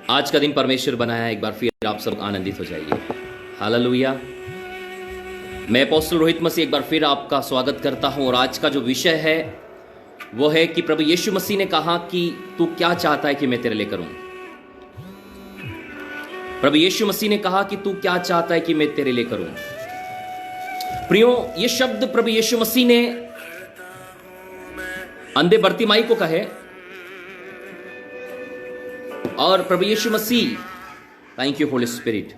आज का दिन परमेश्वर बनाया है, एक बार फिर आप सब आनंदित हो जाइए। हालेलुया। मैं अपोस्तल रोहित मसीह एक बार फिर आपका स्वागत करता हूं और आज का जो विषय है वो है कि प्रभु यीशु मसीह ने कहा कि तू क्या चाहता है कि मैं तेरे लिए करूं। प्रभु यीशु मसीह ने कहा कि तू क्या चाहता है कि मैं तेरे लिए करूं। प्रियो, ये शब्द प्रभु यीशु मसीह ने अंधे बर्तिमाई को कहे और प्रभु यीशु मसीह, थैंक यू होली स्पिरिट।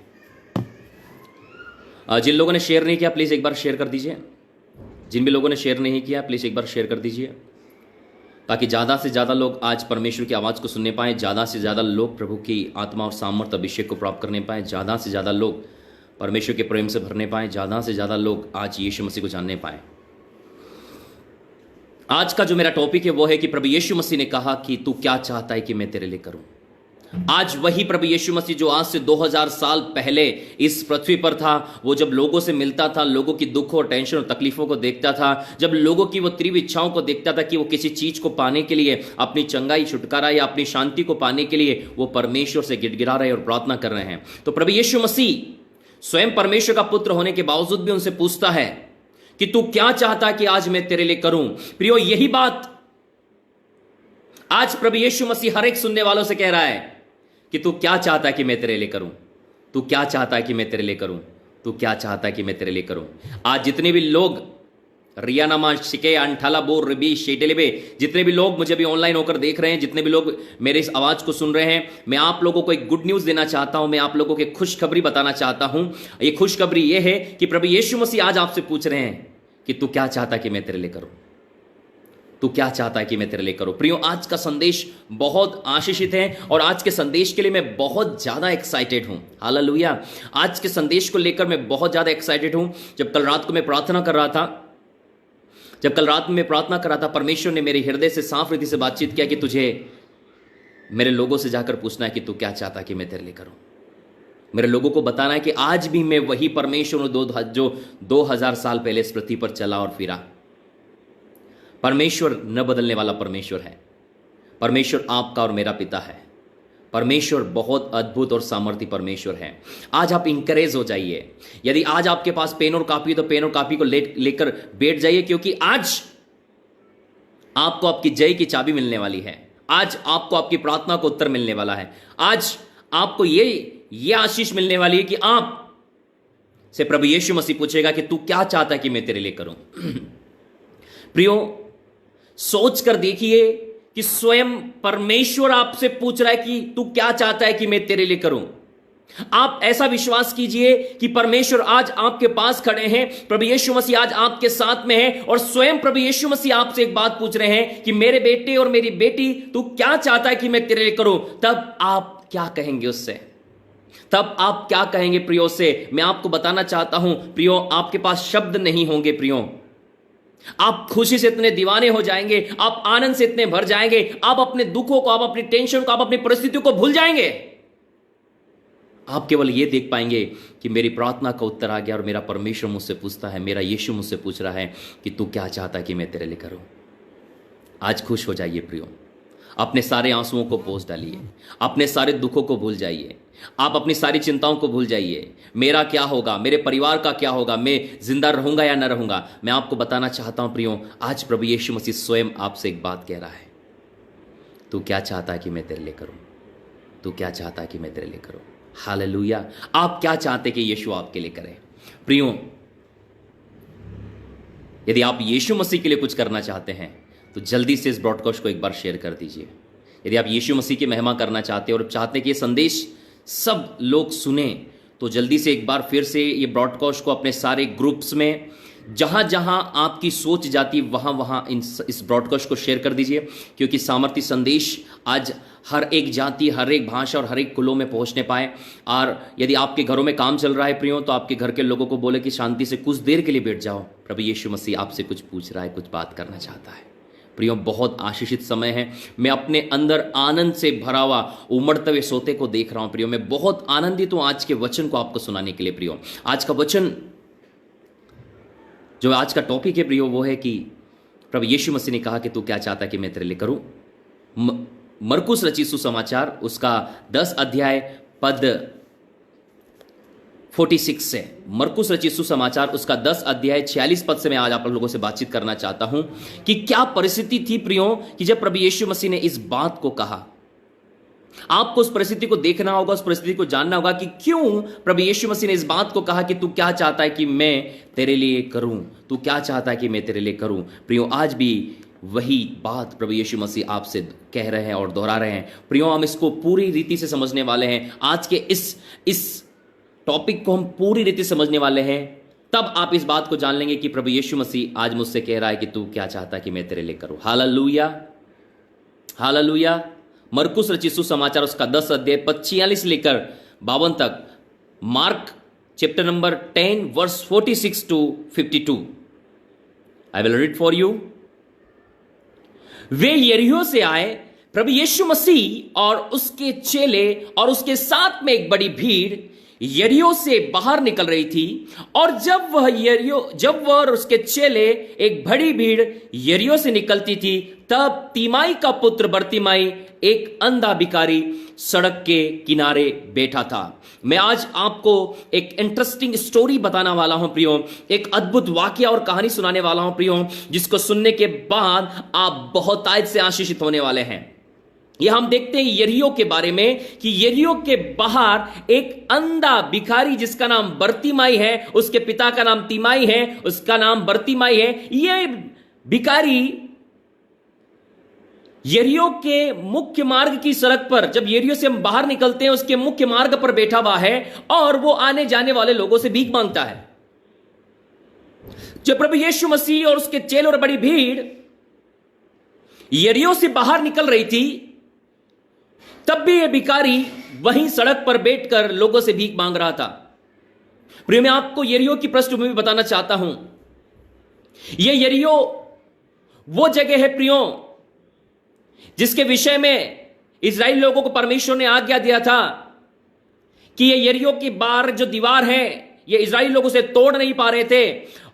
जिन लोगों ने शेयर नहीं किया प्लीज एक बार शेयर कर दीजिए। जिन भी लोगों ने शेयर नहीं किया प्लीज एक बार शेयर कर दीजिए, ताकि ज्यादा से ज्यादा लोग आज परमेश्वर की आवाज को सुनने पाए, ज्यादा से ज्यादा लोग प्रभु की आत्मा और सामर्थ अभिषेक को प्राप्त करने पाए, ज्यादा से ज्यादा लोग परमेश्वर के प्रेम से भरने पाए, ज्यादा से ज्यादा लोग आज यीशु मसीह को जानने पाए। आज का जो मेरा टॉपिक है वो है कि प्रभु यीशु मसीह ने कहा कि तू क्या चाहता है कि मैं तेरे लिए करूं। आज वही प्रभु यीशु मसीह जो आज से 2000 साल पहले इस पृथ्वी पर था, वो जब लोगों से मिलता था, लोगों की दुख और टेंशन और तकलीफों को देखता था, जब लोगों की वो तीव्र इच्छाओं को देखता था कि वो किसी चीज को पाने के लिए, अपनी चंगाई, छुटकारा या अपनी शांति को पाने के लिए वो परमेश्वर से गिड़गिड़ा रहे और प्रार्थना कर रहे हैं, तो प्रभु यीशु मसीह स्वयं परमेश्वर का पुत्र होने के बावजूद भी उनसे पूछता है कि तू क्या चाहता है कि आज मैं तेरे लिए करूं। प्रियो, यही बात आज प्रभु यीशु मसीह हर एक सुनने वालों से कह रहा है कि तू क्या चाहता है कि मैं तेरे लिए करूं। तू क्या चाहता है कि मैं तेरे लिए करूं। तू क्या चाहता है कि मैं तेरे लिए करूं। आज जितने भी लोग रियानामा शिके अंठाला बोर रबी शेटेलेबे, जितने भी लोग मुझे भी ऑनलाइन होकर देख रहे हैं, जितने भी लोग मेरे इस आवाज को सुन रहे हैं, मैं आप लोगों को एक गुड न्यूज देना चाहता हूं। मैं आप लोगों को खुशखबरी बताना चाहता हूं। ये खुशखबरी ये है कि प्रभु यीशु मसीह आज आपसे पूछ रहे हैं कि तू क्या चाहता है कि मैं तेरे लिए करूं। तू क्या चाहता है कि मैं तेरे लिए करूं। प्रियो, आज का संदेश बहुत आशीषित है और आज के संदेश के लिए मैं बहुत ज्यादा एक्साइटेड हूं। हालेलुया। आज के संदेश को लेकर मैं बहुत ज्यादा एक्साइटेड हूं। जब कल रात में प्रार्थना कर रहा था, परमेश्वर ने मेरे हृदय से साफ रीति से बातचीत किया कि तुझे मेरे लोगों से जाकर पूछना है कि तू क्या चाहता है कि मैं तेरे लिए करूं। मेरे लोगों को बताना है कि आज भी मैं वही परमेश्वर हूं जो 2000 साल पहले इस पृथ्वी पर चला और फिरा। परमेश्वर न बदलने वाला परमेश्वर है। परमेश्वर आपका और मेरा पिता है। परमेश्वर बहुत अद्भुत और सामर्थी परमेश्वर है। आज आप इंकरेज हो जाइए। यदि आज आपके पास पेन और कापी तो पेन और कापी को लेकर बैठ जाइए, क्योंकि आज आपको आपकी जय की चाबी मिलने वाली है। आज आपको आपकी प्रार्थना को उत्तर मिलने वाला है। आज आपको ये आशीष मिलने वाली है कि आप से प्रभु यीशु मसीह पूछेगा कि तू क्या चाहता है कि मैं तेरे लिए करूं। प्रियो, सोच कर देखिए कि स्वयं परमेश्वर आपसे पूछ रहा है कि तू क्या चाहता है कि मैं तेरे लिए करूं। आप ऐसा विश्वास कीजिए कि परमेश्वर आज आपके पास खड़े हैं, प्रभु यीशु मसीह आज आपके साथ में है और स्वयं प्रभु यीशु मसीह आपसे एक बात पूछ रहे हैं कि मेरे बेटे और मेरी बेटी, तू क्या चाहता है कि मैं तेरे लिए करूं। तब आप क्या कहेंगे उससे? तब आप क्या कहेंगे प्रियो से? मैं आपको बताना चाहता हूं प्रियो, आपके पास शब्द नहीं होंगे प्रियो। आप खुशी से इतने दीवाने हो जाएंगे, आप आनंद से इतने भर जाएंगे, आप अपने दुखों को, आप अपनी टेंशन को, आप अपनी परिस्थितियों को भूल जाएंगे। आप केवल यह देख पाएंगे कि मेरी प्रार्थना का उत्तर आ गया और मेरा परमेश्वर मुझसे पूछता है, मेरा यीशु मुझसे पूछ रहा है कि तू क्या चाहता है कि मैं तेरे लिए करूं। आज खुश हो जाइए प्रियो। अपने सारे आंसुओं को पोंछ डालिए, अपने सारे दुखों को भूल जाइए, आप अपनी सारी चिंताओं को भूल जाइए। मेरा क्या होगा, मेरे परिवार का क्या होगा, मैं जिंदा रहूंगा या न रहूंगा। मैं आपको बताना चाहता हूं प्रियो, आज प्रभु यीशु मसीह स्वयं आपसे एक बात कह रहा है, तू क्या चाहता है कि मैं तेरे लिए करूं। तू क्या चाहता है कि मैं तेरे लिए करूं। हालेलुया। आप क्या चाहते कि यीशु आपके लिए करे। प्रियो, यदि आप यीशु मसीह के लिए कुछ करना चाहते हैं तो जल्दी से इस ब्रॉडकास्ट को एक बार शेयर कर दीजिए। यदि आप यीशु मसीह की महिमा करना चाहते हैं और चाहते हैं कि ये संदेश सब लोग सुने, तो जल्दी से एक बार फिर से ये ब्रॉडकास्ट को अपने सारे ग्रुप्स में, जहां जहां आपकी सोच जाती वहां वहां इस ब्रॉडकास्ट को शेयर कर दीजिए, क्योंकि सामर्थ्य संदेश आज हर एक जाति, हर एक भाषा और हर एक कुलों में पहुंचने पाए। और यदि आपके घरों में काम चल रहा है प्रियो, तो आपके घर के लोगों को बोले कि शांति से कुछ देर के लिए बैठ जाओ, प्रभु यीशु मसीह आपसे कुछ पूछ रहा है, कुछ बात करना चाहता है। प्रियो, बहुत आशीषित समय है। मैं अपने अंदर आनंद से भरा हुआ उमड़ते हुए सोते को देख रहा हूं प्रियो। मैं बहुत आनंदित हूं आज के वचन को आपको सुनाने के लिए प्रियो। आज का वचन, जो आज का टॉपिक है प्रियो, वो है कि प्रभु यीशु मसीह ने कहा कि तू क्या चाहता है कि मैं तेरे लिए करूं। मरकुस रचित सुसमाचार उसका 10 अध्याय पद 46 से, मरकुस रचित सुसमाचार उसका 10 अध्याय 46 पद से मैं आज आप लोगों से बातचीत करना चाहता हूं कि क्या परिस्थिति थी प्रियो कि जब प्रभु यीशु मसीह ने इस बात को कहा। आपको उस परिस्थिति को देखना होगा, उस परिस्थिति को जानना होगा कि क्यों प्रभु यीशु मसीह ने इस बात को कहा कि तू क्या चाहता है कि मैं तेरे लिए करूं, तू क्या चाहता है कि मैं तेरे लिए करूं। प्रियो, आज भी वही बात प्रभु यीशु मसीह आपसे कह रहे हैं और दोहरा रहे हैं। प्रियो, हम इसको पूरी रीति से समझने वाले हैं। आज के इस टॉपिक को हम पूरी रीति समझने वाले हैं, तब आप इस बात को जान लेंगे कि प्रभु यीशु मसीह आज मुझसे कह रहा है कि तू क्या चाहता है कि मैं तेरे लिए करूं। Hallelujah, hallelujah. मरकुस रचित सुसमाचार उसका 10 अध्याय 45 लेकर 52 तक, Mark chapter number 10 verse 46 to 52। I will read for you. वे यरीहो से आए, प्रभु यीशु मसीह और उसके चेले और उसके साथ में एक बड़ी भीड़ यरीहो से बाहर निकल रही थी। और जब वह और उसके चेले एक बड़ी भीड़ यरीहो से निकलती थी, तब तीमाई का पुत्र बरतिमाई एक अंधा भिखारी सड़क के किनारे बैठा था। मैं आज आपको एक इंटरेस्टिंग स्टोरी बताने वाला हूं प्रियो, एक अद्भुत वाकया और कहानी सुनाने वाला हूं प्रियो, जिसको सुनने के बाद आप बहुत आयत से आशीषित होने वाले हैं। यह हम देखते हैं यरीहो के बारे में कि यरीहो के बाहर एक अंधा भिखारी जिसका नाम बरतिमाई है, उसके पिता का नाम तीमाई है, उसका नाम बरतिमाई है। यह भिखारी यरीहो के मुख्य मार्ग की सड़क पर, जब यरीहो से हम बाहर निकलते हैं, उसके मुख्य मार्ग पर बैठा हुआ है और वो आने जाने वाले लोगों से भीख मांगता है। जब प्रभु यीशु मसीह और उसके चेले और बड़ी भीड़ यरीहो से बाहर निकल रही थी, तब भी यह भिखारी वहीं सड़क पर बैठकर लोगों से भीख मांग रहा था। प्रिय, मैं आपको यरीहो की पृष्ठभूमि बताना चाहता हूं। यह यरीहो वो जगह है प्रियो, जिसके विषय में इजराइल लोगों को परमेश्वर ने आज्ञा दिया था कि ये यरीहो की बार जो दीवार है, ये इजराइल लोगों से तोड़ नहीं पा रहे थे।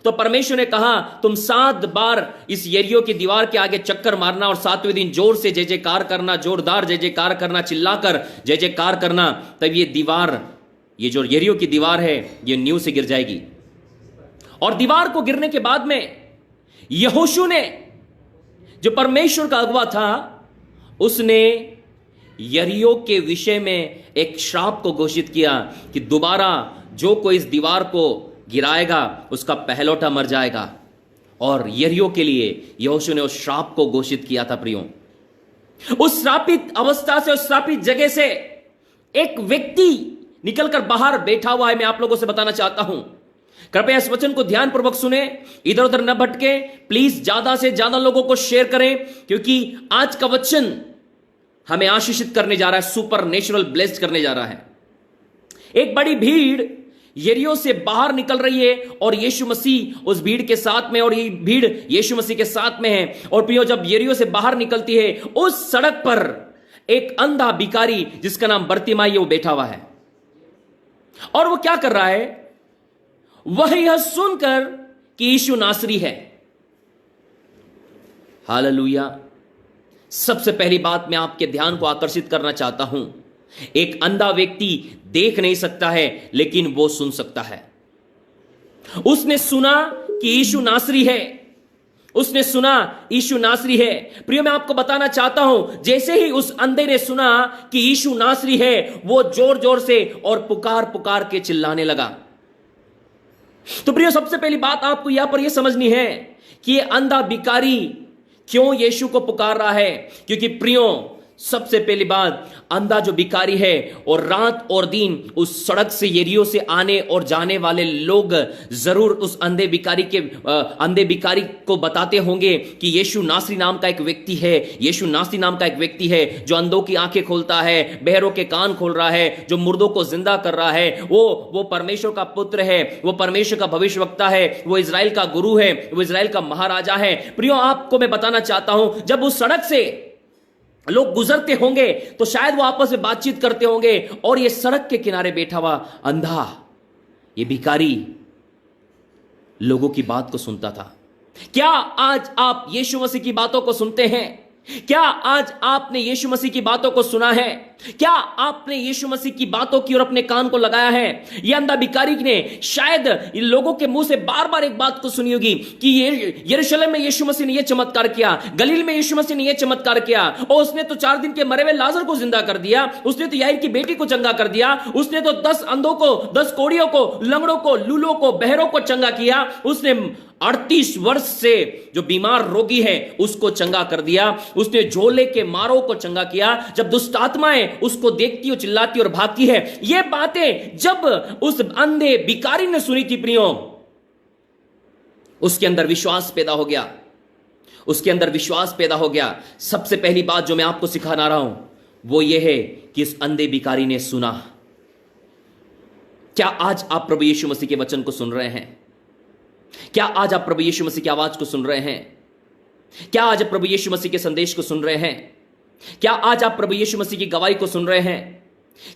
तो परमेश्वर ने कहा तुम 7 बार इस यरीहो की दीवार के आगे चक्कर मारना और 7वें दिन जोर से जय जयकार करना, जोरदार जय जयकार करना, चिल्लाकर जय जयकार करना। तब ये दीवार, ये जो यरीहो की दीवार है, ये नींव से गिर जाएगी। और दीवार को गिरने के बाद में यहोशू ने, जो परमेश्वर का अगुवा था, उसने यरीहो के विषय में एक श्राप को घोषित किया कि दोबारा जो कोई इस दीवार को गिराएगा उसका पहलौठा मर जाएगा। और यरीहो के लिए यहोशू ने उस श्राप को घोषित किया था प्रियो। उस श्रापित अवस्था से, उस श्रापित जगह से एक व्यक्ति निकलकर बाहर बैठा हुआ है। मैं आप लोगों से बताना चाहता हूं, कृपया इस वचन को ध्यानपूर्वक सुने, इधर उधर न भटके। प्लीज ज्यादा से ज्यादा लोगों को शेयर करें, क्योंकि आज का वचन हमें आशीषित करने जा रहा है, सुपर नेचुरल ब्लेस्ड करने जा रहा है। एक बड़ी भीड़ यरीहो से बाहर निकल रही है और यीशु मसीह उस भीड़ के साथ में, और ये भीड़ यीशु मसीह के साथ में है। और प्रियो, जब यरीहो से बाहर निकलती है, उस सड़क पर एक अंधा भिखारी जिसका नाम बरतिमाई है, वो बैठा हुआ है। और वो क्या कर रहा है? वह यह सुनकर कि यीशु नासरी है। हालेलुया। सबसे पहली बात मैं आपके ध्यान को आकर्षित करना चाहता हूं, एक अंधा व्यक्ति देख नहीं सकता है, लेकिन वो सुन सकता है। उसने सुना कि यीशु नासरी है, उसने सुना यीशु नासरी है। प्रिय, मैं आपको बताना चाहता हूं, जैसे ही उस अंधे ने सुना कि यीशु नासरी है, वो जोर जोर से और पुकार पुकार के चिल्लाने लगा। तो प्रिय, सबसे पहली बात आपको यहां पर यह समझनी है कि ये अंधा भिखारी क्यों यीशु को पुकार रहा है। क्योंकि प्रियो, सबसे पहली बात, अंधा जो भिखारी है और रात और दिन उस सड़क से यरीहो से आने और जाने वाले लोग जरूर उस अंधे भिखारी को बताते होंगे कि यीशु नासरी नाम का एक व्यक्ति है, यीशु नासरी नाम का एक व्यक्ति है जो अंधों की आंखें खोलता है, बहरों के कान खोल रहा है, जो मुर्दों को जिंदा कर रहा है। वो परमेश्वर का पुत्र है, वो परमेश्वर का भविष्यवक्ता है, वो इजराइल का गुरु है, वो इजराइल का महाराजा है। प्रियो, आपको मैं बताना चाहता हूं, जब उस सड़क से लोग गुजरते होंगे तो शायद वो आपस में बातचीत करते होंगे, और ये सड़क के किनारे बैठा हुआ अंधा, ये भिखारी लोगों की बात को सुनता था। क्या आज आप यीशु मसीह की बातों को सुनते हैं? क्या आज आपने यीशु मसीह की बातों को सुना है? क्या आपने यीशु मसीह की बातों की ओर अपने कान को लगाया है? यह अंधा भिखारी ने शायद इन लोगों के मुंह से बार बार एक बात को सुनी होगी कि यरूशलेम में यीशु मसीह ने यह चमत्कार किया, गलील में यीशु मसीह ने यह चमत्कार किया, और उसने तो 4 दिन के मरे हुए लाजर को जिंदा कर दिया, उसने तो याईर की बेटी को चंगा कर दिया, उसने तो 10 अंधों को, 10 कोड़ियों को, लंगड़ों को, लूलों को, बहरों को चंगा किया, उसने 38 वर्ष से जो बीमार रोगी है उसको चंगा कर दिया, उसने झोले के मारों को चंगा किया। जब दुष्ट आत्माएं उसको देखती और चिल्लाती और भागती है, ये बातें जब उस अंधे भिखारी ने सुनी थी प्रियो, उसके अंदर विश्वास पैदा हो गया, उसके अंदर विश्वास पैदा हो गया। सबसे पहली बात जो मैं आपको सिखाना रहा हूं वो ये है कि इस अंधे भिखारी ने सुना। क्या आज आप प्रभु यीशु मसीह के वचन को सुन रहे हैं? क्या आज आप प्रभु यीशु मसीह की आवाज को सुन रहे हैं? क्या आज आप प्रभु यीशु मसीह के संदेश को सुन रहे हैं? क्या आज आप प्रभु यीशु मसीह की गवाही को सुन रहे हैं?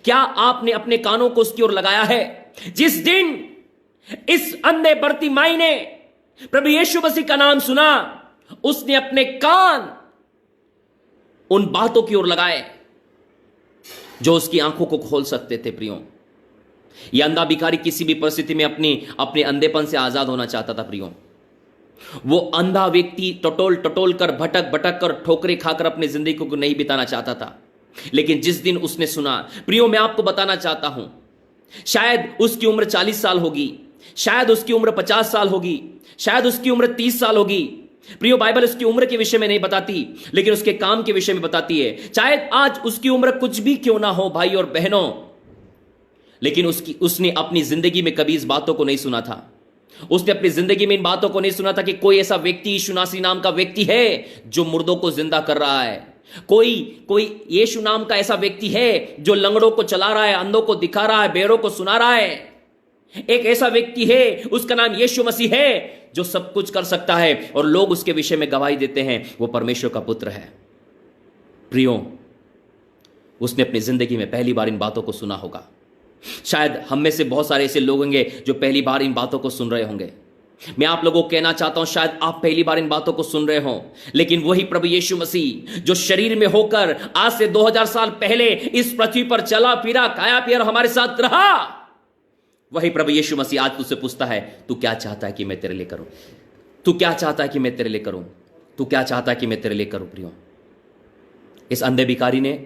क्या आपने अपने कानों को उसकी ओर लगाया है? जिस दिन इस अंधे बर्तिमाई ने प्रभु यीशु मसीह का नाम सुना, उसने अपने कान उन बातों की ओर लगाए जो उसकी आंखों को खोल सकते थे। प्रियो, यह अंधा भिखारी किसी भी परिस्थिति में अपने अंधेपन से आजाद होना चाहता था। प्रियो, वो अंधा व्यक्ति टटोल टटोल कर, भटक भटक कर, ठोकरे खाकर अपनी जिंदगी को नहीं बिताना चाहता था। लेकिन जिस दिन उसने सुना, प्रियो मैं आपको बताना चाहता हूं, शायद उसकी उम्र 40 साल होगी, शायद उसकी उम्र 50 साल होगी, शायद उसकी उम्र 30 साल होगी। प्रियो, बाइबल उसकी उम्र के विषय में नहीं बताती, लेकिन उसके काम के विषय में बताती है। शायद आज उसकी उम्र कुछ भी क्यों ना हो भाई और बहनों, लेकिन उसने अपनी जिंदगी में कभी इस बातों को नहीं सुना था। उसने अपनी जिंदगी में इन बातों को नहीं सुना था कि कोई ऐसा व्यक्ति, यीशु नासी नाम का व्यक्ति है जो मुर्दों को जिंदा कर रहा है। कोई यीशु नाम का ऐसा व्यक्ति है जो लंगड़ों को चला रहा है, अंधों को दिखा रहा है, बेरों को सुना रहा है। एक ऐसा व्यक्ति है, उसका नाम यीशु मसीह है, जो सब कुछ कर सकता है और लोग उसके विषय में गवाही देते हैं वो परमेश्वर का पुत्र है। प्रियो, उसने अपनी जिंदगी में पहली बार इन बातों को सुना होगा। शायद हम में से बहुत सारे ऐसे लोग होंगे जो पहली बार इन बातों को सुन रहे होंगे। मैं आप लोगों को कहना चाहता हूं, शायद आप पहली बार इन बातों को सुन रहे हो, लेकिन वही प्रभु यीशु मसीह जो शरीर में होकर आज से 2000 साल पहले इस पृथ्वी पर चला फिरा, खाया पिया, हमारे साथ रहा, वही प्रभु यीशु मसीह आज तुझसे पूछता है, तू क्या चाहता है कि मैं तेरे लिए करूं? तू क्या चाहता है कि मैं तेरे लिए करूं? तू क्या चाहता है कि मैं तेरे लिए करूं? प्रियो, इस अंधे भिखारी ने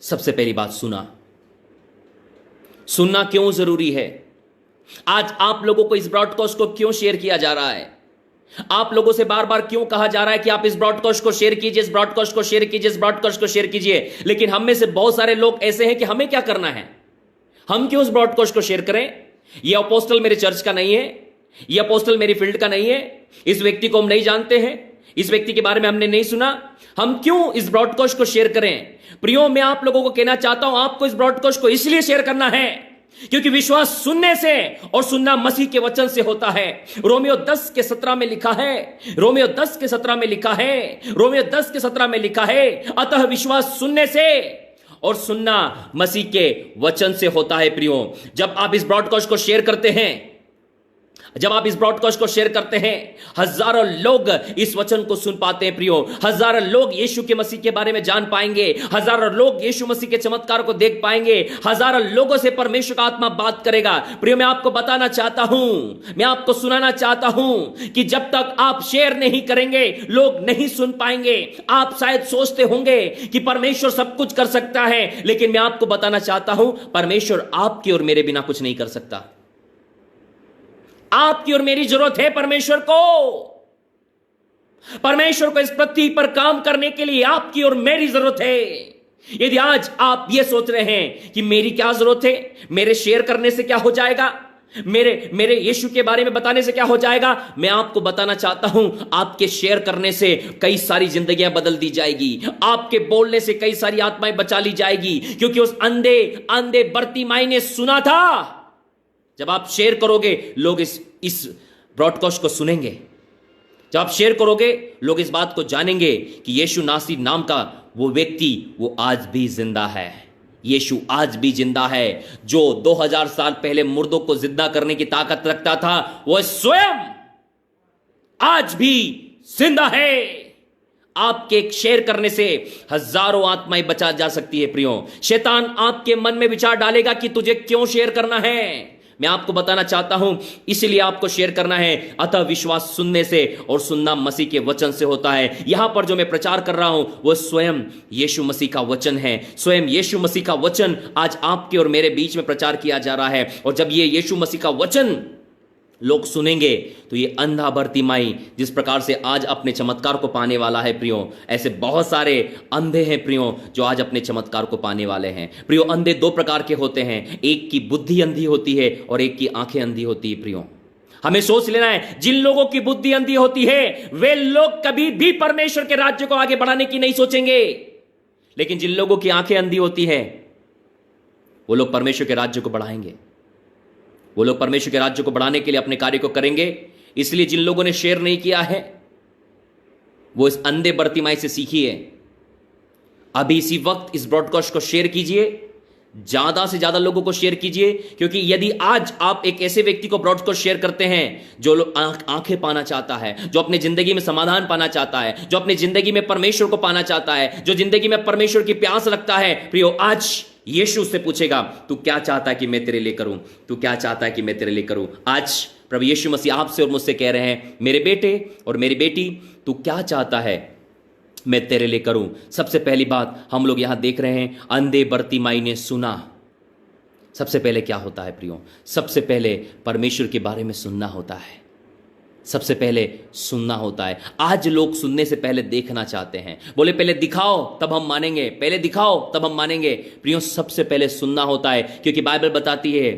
सबसे पहली बात सुना। सुनना क्यों जरूरी है? आज आप लोगों को इस ब्रॉडकास्ट को क्यों शेयर किया जा रहा है? आप लोगों से बार बार क्यों कहा जा रहा है कि आप इस ब्रॉडकास्ट को शेयर कीजिए, इस ब्रॉडकास्ट को शेयर कीजिए, इस ब्रॉडकास्ट को शेयर कीजिए? लेकिन हम में से बहुत सारे लोग ऐसे हैं कि हमें क्या करना है, हम क्यों इस ब्रॉडकास्ट को शेयर करें? यह अपोस्टल मेरे चर्च का नहीं है, यह अपोस्टल मेरी फील्ड का नहीं है, इस व्यक्ति को हम नहीं जानते हैं, इस व्यक्ति के बारे में हमने नहीं सुना, हम क्यों इस ब्रॉडकास्ट को शेयर करें? प्रियो, मैं आप लोगों को कहना चाहता हूं, आपको इस ब्रॉडकास्ट को इसलिए शेयर करना है क्योंकि विश्वास सुनने से और सुनना मसीह के वचन से होता है। रोमियो 10 के 17 में लिखा है, रोमियो 10 के 17 में लिखा है, रोमियो 10 के 17 में लिखा है, अतः विश्वास सुनने से और सुनना मसीह के वचन से होता है। प्रियो, जब आप इस ब्रॉडकास्ट को शेयर करते हैं, जब आप इस ब्रॉडकास्ट को शेयर करते हैं, हजारों लोग इस वचन को सुन पाते हैं। प्रियो, हजारों लोग यीशु के मसीह के बारे में जान पाएंगे, हजारों लोग यीशु मसीह के चमत्कार को देख पाएंगे, हजारों लोगों से परमेश्वर का आत्मा बात करेगा। प्रियो, मैं आपको बताना चाहता हूं, मैं आपको सुनाना चाहता हूं कि जब तक आप शेयर नहीं करेंगे लोग नहीं सुन पाएंगे। आप शायद सोचते होंगे कि परमेश्वर सब कुछ कर सकता है, लेकिन मैं आपको बताना चाहता हूं, परमेश्वर आपकी और मेरे बिना कुछ नहीं कर सकता। आपकी और मेरी जरूरत है परमेश्वर को। परमेश्वर को इस पृथ्वी पर काम करने के लिए आपकी और मेरी जरूरत है। यदि आज आप ये सोच रहे हैं कि मेरी क्या जरूरत है, मेरे शेयर करने से क्या हो जाएगा, मेरे यीशु के बारे में बताने से क्या हो जाएगा, मैं आपको बताना चाहता हूं, आपके शेयर करने से कई सारी जिंदगियां बदल दी जाएगी, आपके बोलने से कई सारी आत्माएं बचा ली जाएगी। क्योंकि उस अंधे बर्तिमाई ने सुना था। जब आप शेयर करोगे लोग इस ब्रॉडकास्ट को सुनेंगे, जब आप शेयर करोगे लोग इस बात को जानेंगे कि यीशु नासी नाम का वो व्यक्ति वो आज भी जिंदा है। यीशु आज भी जिंदा है। जो 2000 साल पहले मुर्दों को जिंदा करने की ताकत रखता था, वह स्वयं आज भी जिंदा है, आपके एक शेयर करने से हजारों आत्माएं बचा जा सकती है। प्रियो, शैतान आपके मन में विचार डालेगा कि तुझे क्यों शेयर करना है। मैं आपको बताना चाहता हूं, इसलिए आपको शेयर करना है। अतः विश्वास सुनने से और सुनना मसीह के वचन से होता है। यहां पर जो मैं प्रचार कर रहा हूं वो स्वयं यीशु मसीह का वचन है। स्वयं यीशु मसीह का वचन आज आपके और मेरे बीच में प्रचार किया जा रहा है। और जब ये यीशु मसीह का वचन लोग सुनेंगे तो ये अंधा बरतिमाई जिस प्रकार से आज अपने चमत्कार को पाने वाला है प्रियो, ऐसे बहुत सारे अंधे हैं प्रियो जो आज अपने चमत्कार को पाने वाले हैं। प्रियो, अंधे दो प्रकार के होते हैं, एक की बुद्धि अंधी होती है और एक की आंखें अंधी होती है। प्रियो, हमें सोच लेना है, जिन लोगों की बुद्धि अंधी होती है वे लोग कभी भी परमेश्वर के राज्य को आगे बढ़ाने की नहीं सोचेंगे, लेकिन जिन लोगों की आंखें अंधी होती है वो लोग परमेश्वर के राज्य को बढ़ाएंगे। वो लोग परमेश्वर के राज्य को बढ़ाने के लिए अपने कार्य को करेंगे। इसलिए जिन लोगों ने शेयर नहीं किया है वो इस अंधे बरतिमाई से सीखिए। अभी इसी वक्त इस ब्रॉडकास्ट को शेयर कीजिए, ज्यादा से ज्यादा लोगों को शेयर कीजिए, क्योंकि यदि आज आप एक ऐसे व्यक्ति को ब्रॉडकास्ट शेयर करते हैं जो आंखें पाना चाहता है, जो अपनी जिंदगी में समाधान पाना चाहता है, जो अपनी जिंदगी में परमेश्वर को पाना चाहता है, जो जिंदगी में परमेश्वर की प्यास रखता है, प्रियो, आज यीशु से पूछेगा तू क्या चाहता है कि मैं तेरे लिए करूं, तू क्या चाहता है कि मैं तेरे लिए करूं। आज प्रभु यीशु मसीह आपसे और मुझसे कह रहे हैं, मेरे बेटे और मेरी बेटी, तू क्या चाहता है मैं तेरे लिए करूं। सबसे पहली बात हम लोग यहां देख रहे हैं, अंधे बरतिमाई ने सुना। सबसे पहले क्या होता है प्रियो? सबसे पहले परमेश्वर के बारे में सुनना होता है। सबसे पहले सुनना होता है। आज लोग सुनने से पहले देखना चाहते हैं, बोले पहले दिखाओ तब हम मानेंगे, पहले दिखाओ तब हम मानेंगे। प्रियो, सबसे पहले सुनना होता है, क्योंकि बाइबल बताती है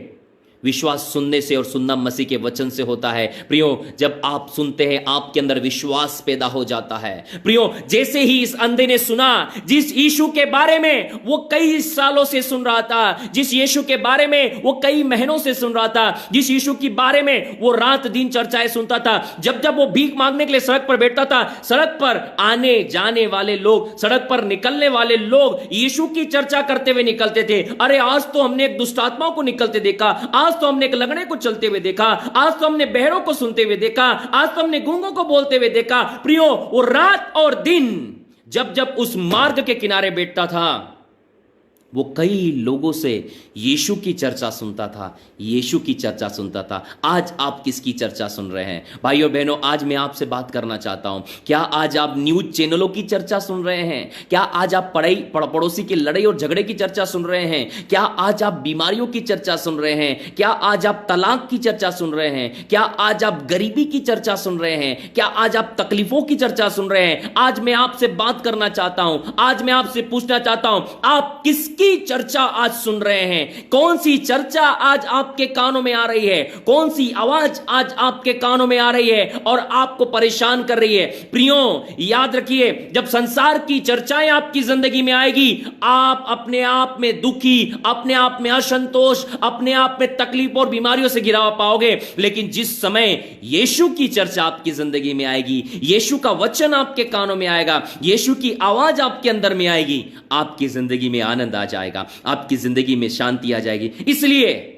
विश्वास सुनने से और सुनना मसीह के वचन से होता है। प्रियो, जब आप सुनते हैं आपके अंदर विश्वास पैदा हो जाता है। प्रियो, जैसे ही इस अंधे ने सुना, जिस यीशु के बारे में वो कई सालों से सुन रहा था, जिस यीशु के बारे में वो कई महीनों से सुन रहा था, जिस यीशु के बारे में वो रात दिन चर्चाएं सुनता था, जब जब वो भीख मांगने के लिए सड़क पर बैठता था, सड़क पर आने जाने वाले लोग, सड़क पर निकलने वाले लोग यीशु की चर्चा करते हुए निकलते थे। अरे आज तो हमने एक दुष्ट आत्माओं को निकलते देखा, आज तो हमने एक लंगड़े को चलते हुए देखा, आज तो हमने बहरों को सुनते हुए देखा, आज तो हमने गूंगों को बोलते हुए देखा। प्रियो, वो रात और दिन जब जब उस मार्ग के किनारे बैठता था वो कई लोगों से यीशु की चर्चा सुनता था, यीशु की चर्चा सुनता था। आज आप किसकी चर्चा सुन रहे हैं? भाइयों बहनों, आज मैं आपसे बात करना चाहता हूं, क्या आज आप न्यूज चैनलों की चर्चा सुन रहे हैं? क्या आज आप पड़ोसी की लड़ाई और झगड़े की चर्चा सुन रहे हैं? क्या आज आप बीमारियों की चर्चा सुन रहे हैं? क्या आज आप तलाक की चर्चा सुन रहे हैं? क्या आज आप गरीबी की चर्चा सुन रहे हैं? क्या आज आप तकलीफों की चर्चा सुन रहे हैं? आज मैं आपसे बात करना चाहता हूं, आज मैं आपसे पूछना चाहता हूं, आप किस की चर्चा आज सुन रहे हैं? कौन सी चर्चा आज आपके कानों में आ रही है? कौन सी आवाज आज आपके कानों में आ रही है और आपको परेशान कर रही है? प्रियो, याद रखिए, जब संसार की चर्चाएं आपकी जिंदगी में आएगी, आप अपने आप में दुखी, अपने आप में असंतोष, अपने आप में तकलीफ और बीमारियों से घिरा पाओगे। लेकिन जिस समय यीशु की चर्चा आपकी जिंदगी में आएगी, यीशु का वचन आपके कानों में आएगा, यीशु की आवाज आपके अंदर में आएगी, आपकी जिंदगी में आनंद आ जाएगा, आपकी जिंदगी में शांति आ जाएगी। इसलिए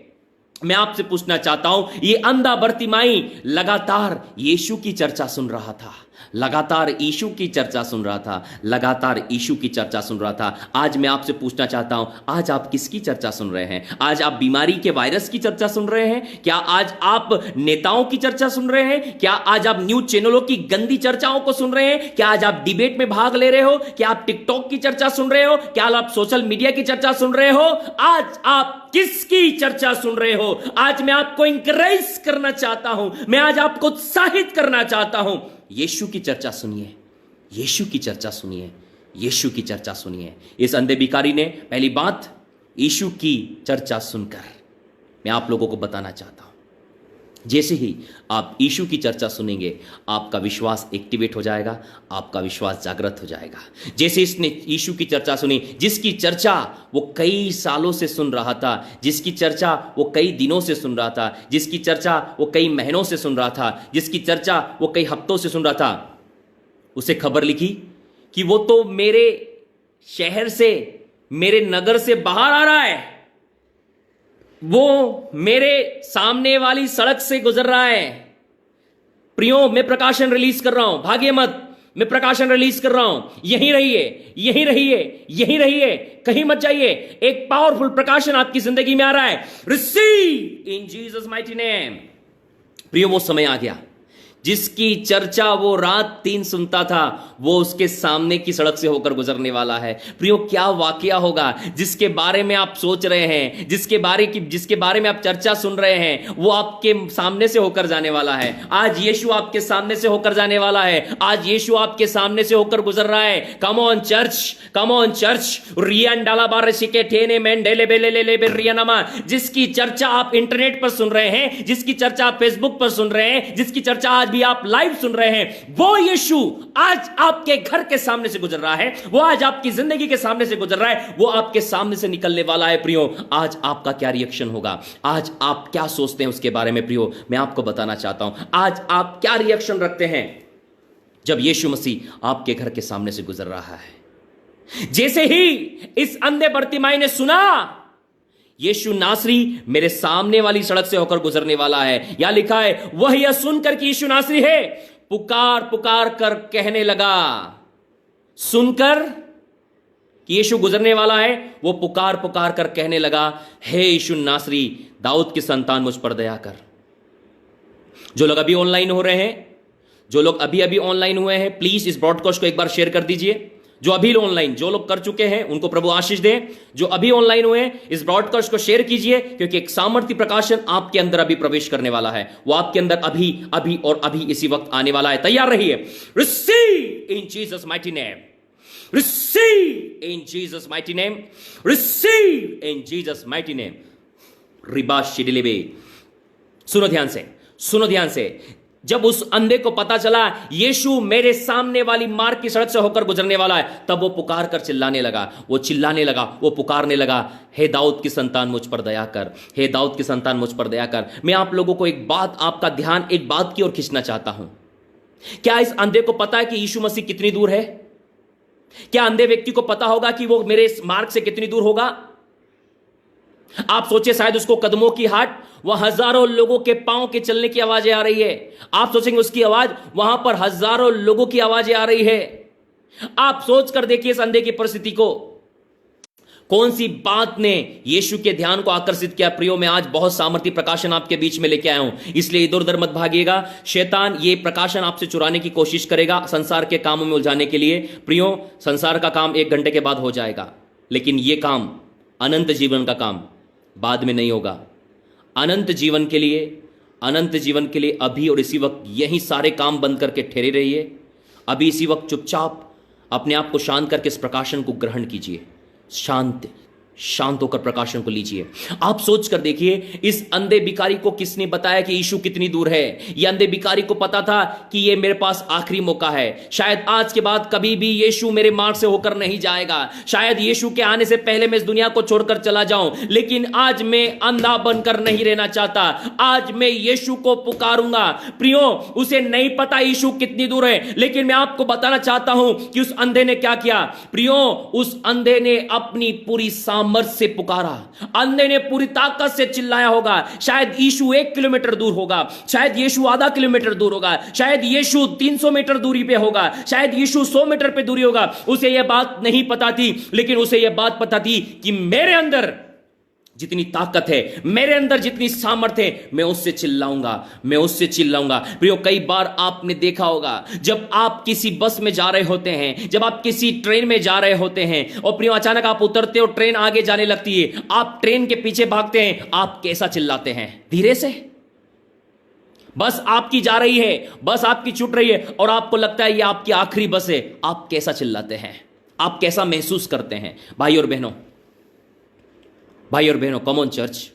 मैं आपसे पूछना चाहता हूं, ये अंधा बरतिमाई लगातार यीशु की चर्चा सुन रहा था, लगातार यीशु की चर्चा सुन रहा था, लगातार यीशु की चर्चा सुन रहा था। आज मैं आपसे पूछना चाहता हूं, आज आप किसकी चर्चा सुन रहे हैं? आज आप बीमारी के वायरस की चर्चा सुन रहे हैं? क्या आज आप नेताओं की चर्चा सुन रहे हैं? क्या आज आप न्यूज चैनलों की गंदी चर्चाओं को सुन रहे हैं? क्या आज आप डिबेट में भाग ले रहे हो? क्या आप टिकटॉक की चर्चा सुन रहे हो? क्या आप सोशल मीडिया की चर्चा सुन रहे हो? आज आप किसकी चर्चा सुन रहे हो? आज मैं आपको इंकरेज करना चाहता हूं, मैं आज आपको उत्साहित करना चाहता हूं, यीशु की चर्चा सुनिए, यीशु की चर्चा सुनिए, यीशु की चर्चा सुनिए। इस अंधे भिखारी ने पहली बात यीशु की चर्चा सुनकर मैं आप लोगों को बताना चाहता हूं, जैसे ही आप यीशु की चर्चा सुनेंगे आपका विश्वास एक्टिवेट हो जाएगा, आपका विश्वास जागृत हो जाएगा। जैसे इसने यीशु की चर्चा सुनी, जिसकी चर्चा वो कई सालों से सुन रहा था, जिसकी चर्चा वो कई दिनों से सुन रहा था, जिसकी चर्चा वो कई महीनों से सुन रहा था, जिसकी चर्चा वो कई हफ्तों से सुन रहा था, उसे खबर लिखी कि वो तो मेरे शहर से, मेरे नगर से बाहर आ रहा है, वो मेरे सामने वाली सड़क से गुजर रहा है। प्रियो, मैं प्रकाशन रिलीज कर रहा हूं, भागिए मत, मैं प्रकाशन रिलीज कर रहा हूं, यहीं रहिए, यहीं रहिए, यहीं रहिए, कहीं मत जाइए। एक पावरफुल प्रकाशन आपकी जिंदगी में आ रहा है। Receive in Jesus mighty name. प्रियो, वो समय आ गया जिसकी चर्चा वो रात 3 सुनता था, वो उसके सामने की सड़क से होकर गुजरने वाला है। प्रियो, क्या वाकया होगा जिसके बारे में आप सोच रहे हैं, जिसके बारे में आप चर्चा सुन रहे हैं, वो आपके सामने से होकर जाने वाला है। आज यीशु आपके सामने से होकर जाने वाला है। आज यीशु आपके सामने से होकर गुजर रहा है। Come on church, come on church. Rayon डाला बार सिके ठेने मेंडेले बेले ले बे रियनमा। जिसकी चर्चा आप इंटरनेट पर सुन रहे हैं, जिसकी चर्चा आप फेसबुक पर सुन रहे हैं, जिसकी चर्चा आज भी आप लाइव सुन रहे हैं, वो यीशु आज आपके घर के सामने से गुजर रहा है। वो आज आपकी जिंदगी के सामने से गुजर रहा है। वो आपके सामने से निकलने वाला है। प्रियो, आज आपका क्या रिएक्शन होगा? आज आप क्या सोचते हैं उसके बारे में? प्रियो, मैं आपको बताना चाहता हूं, आज आप क्या रिएक्शन रखते हैं जब यीशु मसीह आपके घर के सामने से गुजर रहा है। जैसे ही इस अंधे बर्तिमाई ने सुना यीशु नासरी मेरे सामने वाली सड़क से होकर गुजरने वाला है, या लिखा है वह यह सुनकर कि यीशु नासरी है, पुकार पुकार कर कहने लगा। सुनकर कि यीशु गुजरने वाला है, वो पुकार पुकार कर कहने लगा, हे यीशु नासरी, दाऊद की संतान, मुझ पर दया कर। जो लोग अभी ऑनलाइन हो रहे हैं, जो लोग अभी अभी ऑनलाइन हुए हैं, प्लीज इस ब्रॉडकास्ट को एक बार शेयर कर दीजिए। जो अभी ऑनलाइन, जो लोग कर चुके हैं उनको प्रभु आशीष दें। जो अभी ऑनलाइन हुए हैं, इस ब्रॉडकास्ट को शेयर कीजिए, क्योंकि एक सामर्थ्य प्रकाशन आपके अंदर अभी प्रवेश करने वाला है। वो आपके अंदर अभी अभी और अभी इसी वक्त आने वाला है। तैयार रहिए। Receive in Jesus mighty name, receive in Jesus mighty name, receive in Jesus mighty name. रिबा शिडिलेबे। सुनो ध्यान से, सुनो ध्यान से। जब उस अंधे को पता चला यीशु मेरे सामने वाली मार्ग की सड़क से होकर गुजरने वाला है, तब वो पुकार कर चिल्लाने लगा, वो चिल्लाने लगा, वो पुकारने लगा, हे दाऊद की संतान, मुझ पर दया कर, हे दाऊद की संतान, मुझ पर दया कर। मैं आप लोगों को एक बात, आपका ध्यान एक बात की ओर खींचना चाहता हूं। क्या इस अंधे को पता है कि यीशु मसीह कितनी दूर है? क्या अंधे व्यक्ति को पता होगा कि वो मेरे मार्ग से कितनी दूर होगा? आप सोचे शायद उसको कदमों की हाट, वह हजारों लोगों के पांव के चलने की आवाजें आ रही है। आप सोचेंगे उसकी आवाज, वहां पर हजारों लोगों की आवाजें आ रही है। आप सोच कर देखिए इस अंधे की परिस्थिति को। कौन सी बात ने यीशु के ध्यान को आकर्षित किया? प्रियो, मैं आज बहुत सामर्थ्य प्रकाशन आपके बीच में लेके आया हूं, इसलिए इधर उधर मत भागिएगा। शैतान ये प्रकाशन आपसे चुराने की कोशिश करेगा संसार के कामों में उलझाने के लिए। प्रियो, संसार का काम 1 घंटे के बाद हो जाएगा, लेकिन यह काम, अनंत जीवन का काम, बाद में नहीं होगा। अनंत जीवन के लिए, अनंत जीवन के लिए अभी और इसी वक्त यही सारे काम बंद करके ठहरे रहिए। अभी इसी वक्त चुपचाप अपने आप को शांत करके इस प्रकाशन को ग्रहण कीजिए। शांत होकर प्रकाशन को लीजिए। आप सोच कर देखिए, इस अंधे भिखारी को किसने बताया कि यीशु कितनी दूर है? यह अंधे भिखारी को पता था कि यह मेरे पास आखिरी मौका है। शायद आज के बाद कभी भी यीशु मेरे मार्ग से होकर नहीं जाएगा। शायद यीशु के आने से पहले मैं इस दुनिया को छोड़कर चला जाऊं, लेकिन आज मैं अंधा बनकर नहीं रहना चाहता। आज मैं यीशु को पुकारूंगा। प्रियो, उसे नहीं पता यीशु कितनी दूर है, लेकिन मैं आपको बताना चाहता हूं कि उस अंधे ने क्या किया। प्रियो, उस अंधे ने अपनी पूरी सामर्थ्य से पुकारा। अंधे ने पूरी ताकत से चिल्लाया होगा। शायद यीशु 1 किलोमीटर दूर होगा, शायद यीशु आधा किलोमीटर दूर होगा, शायद यीशु 300 मीटर दूरी पे होगा, शायद यीशु 100 मीटर पे दूरी होगा। उसे यह बात नहीं पता थी, लेकिन उसे यह बात पता थी कि मेरे अंदर जितनी ताकत है, मेरे अंदर जितनी सामर्थ्य है, मैं उससे चिल्लाऊंगा, मैं उससे चिल्लाऊंगा। प्रियो, कई बार आपने देखा होगा, जब आप किसी बस में जा रहे होते हैं, जब आप किसी ट्रेन में जा रहे होते हैं, और प्रियो अचानक आप उतरते हो, ट्रेन आगे जाने लगती है, आप ट्रेन के पीछे भागते हैं, आप कैसा चिल्लाते हैं? धीरे से। बस आपकी जा रही है, बस आपकी छूट रही है, और आपको लगता है ये आपकी आखिरी बस है। आप कैसा चिल्लाते हैं? आप कैसा महसूस करते हैं? भाई और बहनों, भाई और बहनों, कॉमन चर्च,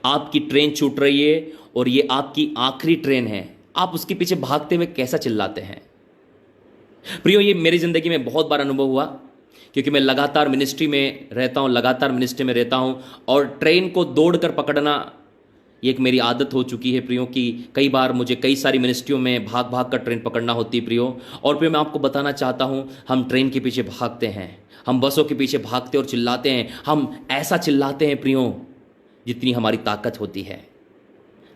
आपकी ट्रेन छूट रही है और ये आपकी आखिरी ट्रेन है। आप उसके पीछे भागते हुए कैसा चिल्लाते हैं? प्रियो, ये मेरी जिंदगी में बहुत बार अनुभव हुआ, क्योंकि मैं लगातार मिनिस्ट्री में रहता हूं, लगातार मिनिस्ट्री में रहता हूं, और ट्रेन को दौड़कर पकड़ना ये एक मेरी आदत हो चुकी है। प्रियो, कि कई बार मुझे कई सारी मिनिस्ट्रियों में भाग भाग कर ट्रेन पकड़ना होती है। प्रियो, और प्रियो, मैं आपको बताना चाहता हूं, हम ट्रेन के पीछे भागते हैं, हम बसों के पीछे भागते और चिल्लाते हैं। हम ऐसा चिल्लाते हैं प्रियो, जितनी हमारी ताकत होती है,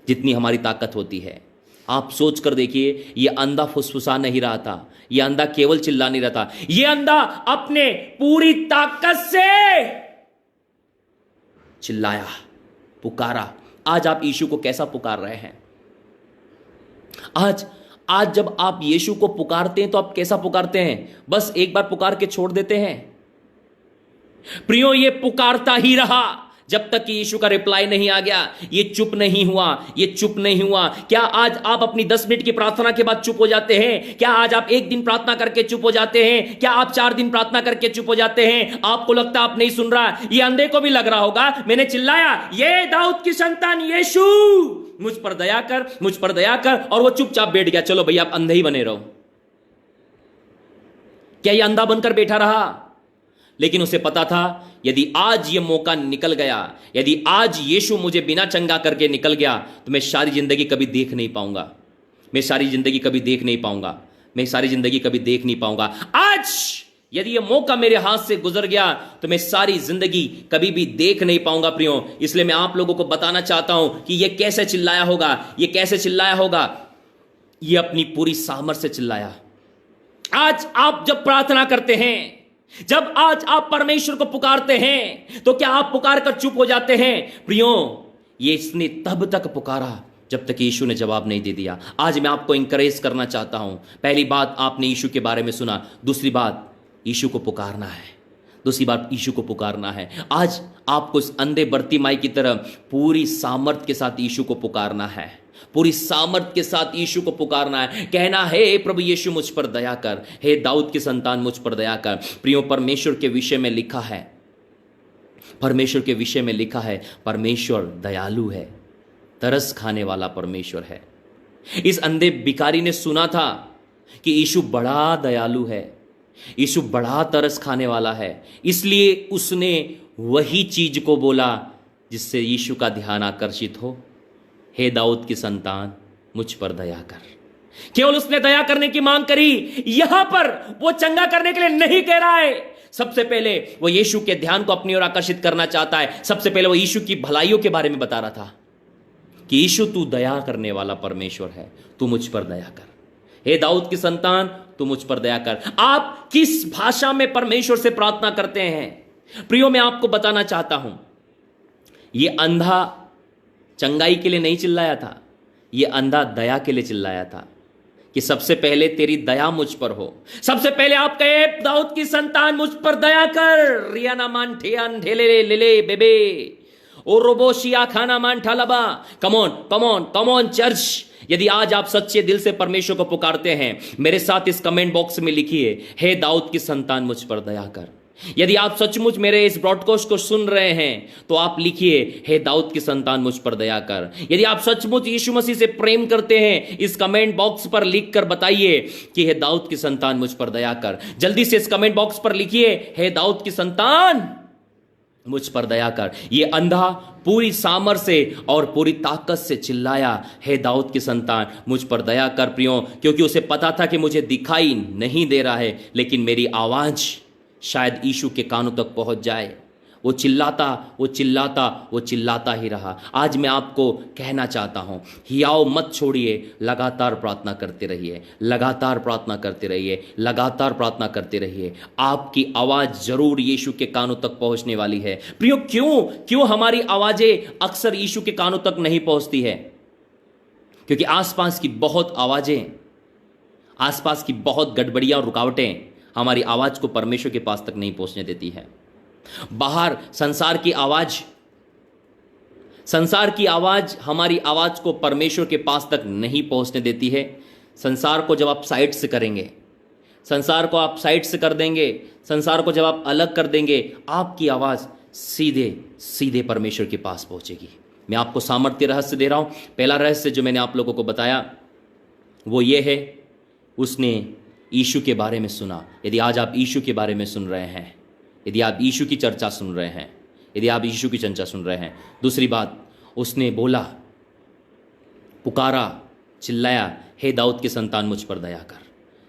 जितनी हमारी ताकत होती है। आप सोच कर देखिए, ये अंधा फुसफुसा नहीं रहा था, ये अंधा केवल चिल्ला नहीं रहा था, ये अंधा अपने पूरी ताकत से चिल्लाया, पुकारा। आज आप यीशु को कैसा पुकार रहे हैं? आज जब आप यीशु को पुकारते हैं तो आप कैसा पुकारते हैं? बस एक बार पुकार के छोड़ देते हैं? प्रियो, ये पुकारता ही रहा जब तक कि यीशु का रिप्लाई नहीं आ गया। ये चुप नहीं हुआ, ये चुप नहीं हुआ। क्या आज आप अपनी 10 मिनट की प्रार्थना के बाद चुप हो जाते हैं? क्या आज आप 1 दिन प्रार्थना करके चुप हो जाते हैं? क्या आप 4 दिन प्रार्थना करके चुप हो जाते हैं? आपको लगता आप नहीं सुन रहा। ये अंधे को भी लग रहा होगा, मैंने चिल्लाया, ये दाऊद की संतान यीशु, मुझ पर दया कर, मुझ पर दया कर, और वो चुपचाप बैठ गया। चलो भैया, आप अंधे ही बने रहो। क्या ये अंधा बनकर बैठा रहा? लेकिन उसे पता था, यदि आज ये मौका निकल गया, यदि आज यीशु मुझे बिना चंगा करके निकल गया, तो मैं सारी जिंदगी कभी देख नहीं पाऊंगा, मैं सारी जिंदगी कभी देख नहीं पाऊंगा, मैं सारी जिंदगी कभी देख नहीं पाऊंगा। आज यदि ये मौका मेरे हाथ से गुजर गया तो मैं सारी जिंदगी कभी भी देख नहीं पाऊंगा। प्रियो, इसलिए मैं आप लोगों को बताना चाहता हूं कि ये कैसे चिल्लाया होगा, ये कैसे चिल्लाया होगा। ये अपनी पूरी सामर्थ से चिल्लाया। आज आप जब प्रार्थना करते हैं, जब आज आप परमेश्वर को पुकारते हैं, तो क्या आप पुकार कर चुप हो जाते हैं? प्रियो, ये इसने तब तक पुकारा जब तक यीशु ने जवाब नहीं दे दिया। आज मैं आपको इंकरेज करना चाहता हूं। पहली बात, आपने यीशु के बारे में सुना। दूसरी बात, यीशु को पुकारना है। दूसरी बात, यीशु को पुकारना है। आज आपको इस अंधे बर्तिमाई की तरह पूरी सामर्थ के साथ यीशु को पुकारना है, पूरी सामर्थ के साथ यीशु को पुकारना है। कहना है, हे प्रभु यीशु, मुझ पर दया कर, हे दाऊद की संतान, मुझ पर दया कर। प्रियो, परमेश्वर के विषय में लिखा है, परमेश्वर के विषय में लिखा है, परमेश्वर दयालु है, तरस खाने वाला परमेश्वर है। इस अंधे भिखारी ने सुना था कि यीशु बड़ा दयालु है, यीशु बड़ा तरस खाने वाला है, इसलिए उसने वही चीज को बोला जिससे यीशु का ध्यान आकर्षित हो, हे दाऊद की संतान, मुझ पर दया कर। केवल उसने दया करने की मांग करी। यहां पर वो चंगा करने के लिए नहीं कह रहा है। सबसे पहले वो यीशु के ध्यान को अपनी ओर आकर्षित करना चाहता है। सबसे पहले वो यीशु की भलाइयों के बारे में बता रहा था कि यीशु, तू दया करने वाला परमेश्वर है, तू मुझ पर दया कर। हे दाऊद की संतान, तू मुझ पर दया कर। आप किस भाषा में परमेश्वर से प्रार्थना करते हैं? प्रियो, मैं आपको बताना चाहता हूं, ये अंधा चंगाई के लिए नहीं चिल्लाया था, ये अंधा दया के लिए चिल्लाया था कि सबसे पहले तेरी दया मुझ पर हो। सबसे पहले आप कहे, दाऊद की संतान, मुझ पर दया कर। रियाना मान ठेन ढेले लेले बेबे और रोबोशिया खाना मान ठालबा। कमॉन कमॉन कमॉन चर्च, यदि आज आप सच्चे दिल से परमेश्वर को पुकारते हैं, मेरे साथ इस कमेंट बॉक्स में लिखिए, हे दाऊद की संतान, मुझ पर दया कर। यदि आप सचमुच मेरे इस ब्रॉडकास्ट को सुन रहे हैं तो आप लिखिए, हे दाऊद की संतान, मुझ पर दया कर। यदि आप सचमुच यीशु मसीह से प्रेम करते हैं, इस कमेंट बॉक्स पर लिखकर बताइए कि हे दाऊद की संतान, मुझ पर दया कर। जल्दी से इस कमेंट बॉक्स पर लिखिए, हे दाऊद की संतान, मुझ पर दया कर। ये अंधा पूरी सामर्थ से और पूरी ताकत से चिल्लाया, हे दाऊद की संतान, मुझ पर दया कर। प्रियो, क्योंकि उसे पता था कि मुझे दिखाई नहीं दे रहा है, लेकिन मेरी आवाज शायद यीशु के कानों तक पहुंच जाए। वो चिल्लाता, वो चिल्लाता, वो चिल्लाता ही रहा। आज मैं आपको कहना चाहता हूं, हियाव मत छोड़िए, लगातार प्रार्थना करते रहिए, लगातार प्रार्थना करते रहिए, लगातार प्रार्थना करते रहिए। आपकी आवाज जरूर यीशु के कानों तक पहुंचने वाली है। प्रियो, क्यों हमारी आवाजें अक्सर यीशु के कानों तक नहीं पहुंचती है? क्योंकि आसपास की बहुत आवाजें, आसपास की बहुत गड़बड़ियां और रुकावटें हमारी आवाज को परमेश्वर के पास तक नहीं पहुंचने देती है। बाहर संसार की आवाज हमारी आवाज को परमेश्वर के पास तक नहीं पहुंचने देती है। संसार को जब आप साइड से करेंगे, संसार को आप साइड से कर देंगे, संसार को जब आप अलग कर देंगे, आपकी आवाज सीधे सीधे परमेश्वर के पास पहुंचेगी। मैं आपको सामर्थ्य रहस्य दे रहा हूं। पहला रहस्य जो मैंने आप लोगों को बताया वो ये है, उसने यीशु के बारे में सुना। यदि आज आप यीशु के बारे में सुन रहे हैं, यदि आप यीशु की चर्चा सुन रहे हैं, यदि आप यीशु की चर्चा सुन रहे हैं। दूसरी बात, उसने बोला, पुकारा, चिल्लाया, हे दाऊद की संतान, मुझ पर दया कर,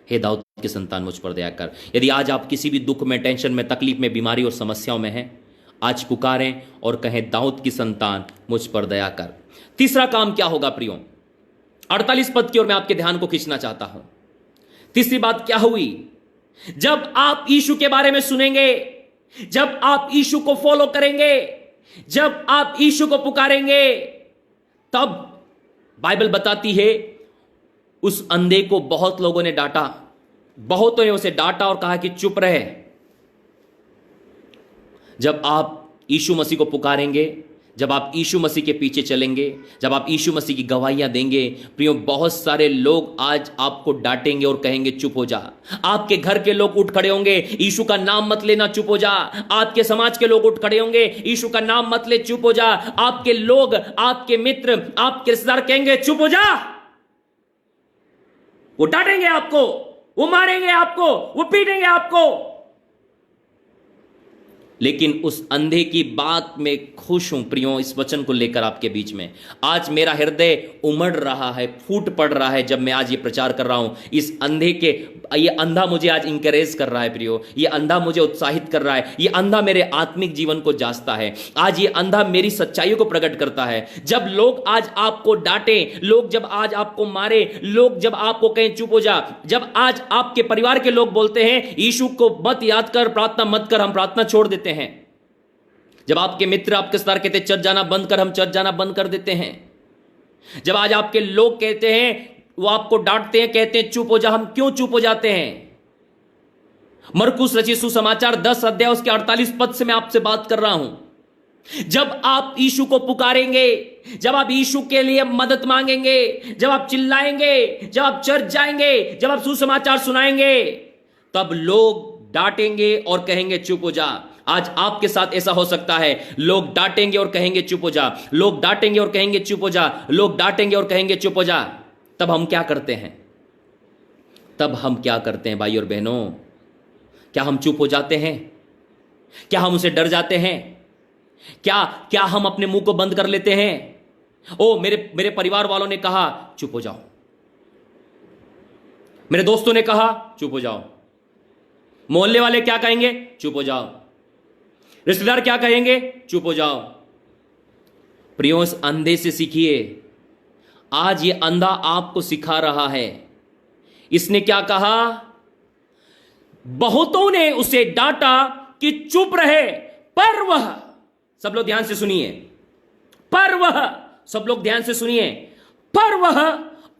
हे दाऊद की संतान, मुझ पर दया कर। यदि आज आप किसी भी दुख में, टेंशन में, तकलीफ में, बीमारी और समस्याओं में हैं, आज पुकारें और कहें, दाऊद की संतान, मुझ पर दया कर। तीसरा काम क्या होगा प्रियो? 48 पद की ओर मैं आपके ध्यान को खींचना चाहता हूं। तीसरी बात क्या हुई? जब आप यीशु के बारे में सुनेंगे, जब आप यीशु को फॉलो करेंगे, जब आप यीशु को पुकारेंगे, तब बाइबल बताती है उस अंधे को बहुत लोगों ने डांटा, बहुतों ने उसे डांटा और कहा कि चुप रहे। जब आप यीशु मसीह को पुकारेंगे, जब आप यीशु मसीह के पीछे चलेंगे, जब आप यीशु मसीह की गवाहियां देंगे, प्रियो, बहुत सारे लोग आज आपको डांटेंगे और कहेंगे चुप हो जा। आपके घर के लोग उठ खड़े होंगे, यीशु का नाम मत लेना, चुप हो जा। आपके समाज के लोग उठ खड़े होंगे, यीशु का नाम मत ले, चुप हो जा। आपके लोग, आपके मित्र, आपके रिश्तेदार कहेंगे चुप हो जा। वो डांटेंगे आपको, वो मारेंगे आपको, वो पीटेंगे आपको। लेकिन उस अंधे की बात में खुश हूं प्रियो, इस वचन को लेकर आपके बीच में आज मेरा हृदय उमड़ रहा है, फूट पड़ रहा है जब मैं आज ये प्रचार कर रहा हूं। इस अंधे के, ये अंधा मुझे आज इंकरेज कर रहा है प्रियो, ये अंधा मुझे उत्साहित कर रहा है, ये अंधा मेरे आत्मिक जीवन को जांचता है। आज ये अंधा मेरी सच्चाइयों को प्रकट करता है। जब लोग आज आपको डांटे, लोग जब आज आपको मारे, लोग जब आपको कहें चुप हो जा, जब आज आपके परिवार के लोग बोलते हैं यीशु को मत याद कर, प्रार्थना मत कर, हम प्रार्थना छोड़ देते हैं। जब आपके मित्र, आपके रिश्तेदार कहते चर्च जाना बंद कर, हम चर्च जाना बंद कर देते हैं। जब आज आपके लोग कहते हैं, वो आपको डांटते हैं, कहते हैं चुप हो जा, हम क्यों चुप हो जाते हैं? मरकुस रचित सुसमाचार 10 अध्याय उसके 48 पद से मैं आपसे बात कर रहा हूं। जब आप यीशु को पुकारेंगे, जब आप यीशु के लिए मदद मांगेंगे, जब आप चिल्लाएंगे, जब आप चर्च जाएंगे, जब आप सुसमाचार सुनाएंगे, तब लोग डांटेंगे और कहेंगे चुप हो जा। आज आपके साथ ऐसा हो सकता है, लोग डांटेंगे और कहेंगे चुप हो जा, लोग डांटेंगे और कहेंगे चुप हो जा, लोग डांटेंगे और कहेंगे चुप हो जा। तब हम क्या करते हैं? तब हम क्या करते हैं भाई और बहनों? क्या हम चुप हो जाते हैं? क्या हम उसे डर जाते हैं? क्या हम अपने मुंह को बंद कर लेते हैं? ओ, मेरे परिवार वालों ने कहा चुप हो जाओ, मेरे दोस्तों ने कहा चुप हो जाओ, मोहल्ले वाले क्या कहेंगे चुप हो जाओ, रिश्तेदार क्या कहेंगे चुप हो जाओ। प्रियो, इस अंधे से सीखिए। आज ये अंधा आपको सिखा रहा है। इसने क्या कहा? बहुतों ने उसे डांटा कि चुप रहे, पर वह, सब लोग ध्यान से सुनिए, पर वह, सब लोग ध्यान से सुनिए, पर वह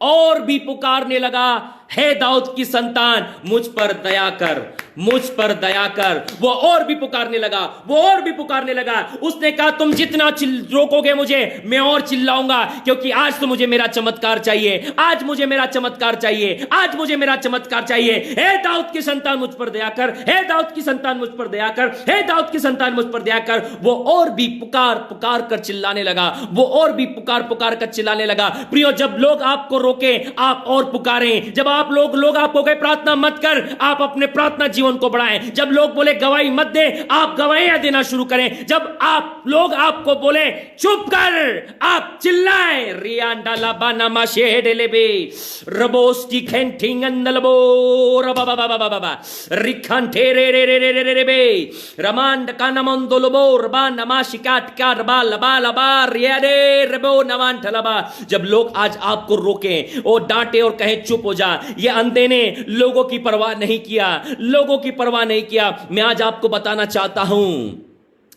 और भी पुकारने लगा, हे दाऊद की संतान मुझ पर दया कर, मुझ पर दया कर। वो और भी पुकारने लगा, वो और भी पुकारने लगा। उसने कहा तुम जितना रोकोगे मुझे, मैं और चिल्लाऊंगा, क्योंकि आज तो मुझे मेरा चमत्कार चाहिए, आज मुझे मेरा चमत्कार चाहिए, आज मुझे मेरा चमत्कार चाहिए। हे दाऊद की संतान मुझ पर दया कर, हे दाऊद की संतान मुझ पर दया कर, हे दाऊद की संतान मुझ पर दया कर। वो और भी पुकार पुकार कर चिल्लाने लगा, वो और भी पुकार पुकार कर चिल्लाने लगा। प्रियो, जब लोग आपको रोके आप और पुकारें। जब आप लोग आपको कहे प्रार्थना मत कर, आप अपने प्रार्थना जीवन को बढ़ाएं। जब लोग बोले गवाही मत दे, आप गवाहियां देना शुरू करें। जब लोग आपको बोले चुप कर, आप चिल्लाएं। रियांडा लाबाना माशेडेलेबे रबोस्टी खेंटिंगंदलबो रबाबाबाबाबा रिखंटे रे रे रे रे रे रे बे रमांड कानमंदोलबो रबा नमाशिकाट का रबा लबा लबा रियाडे रबो नवांठलबा। जब लोग आज आपको रोकें और डांटे और कहें चुप हो जा, ये अंधे ने लोगों की परवाह नहीं किया, लोगों की परवाह नहीं किया। मैं आज आपको बताना चाहता हूं,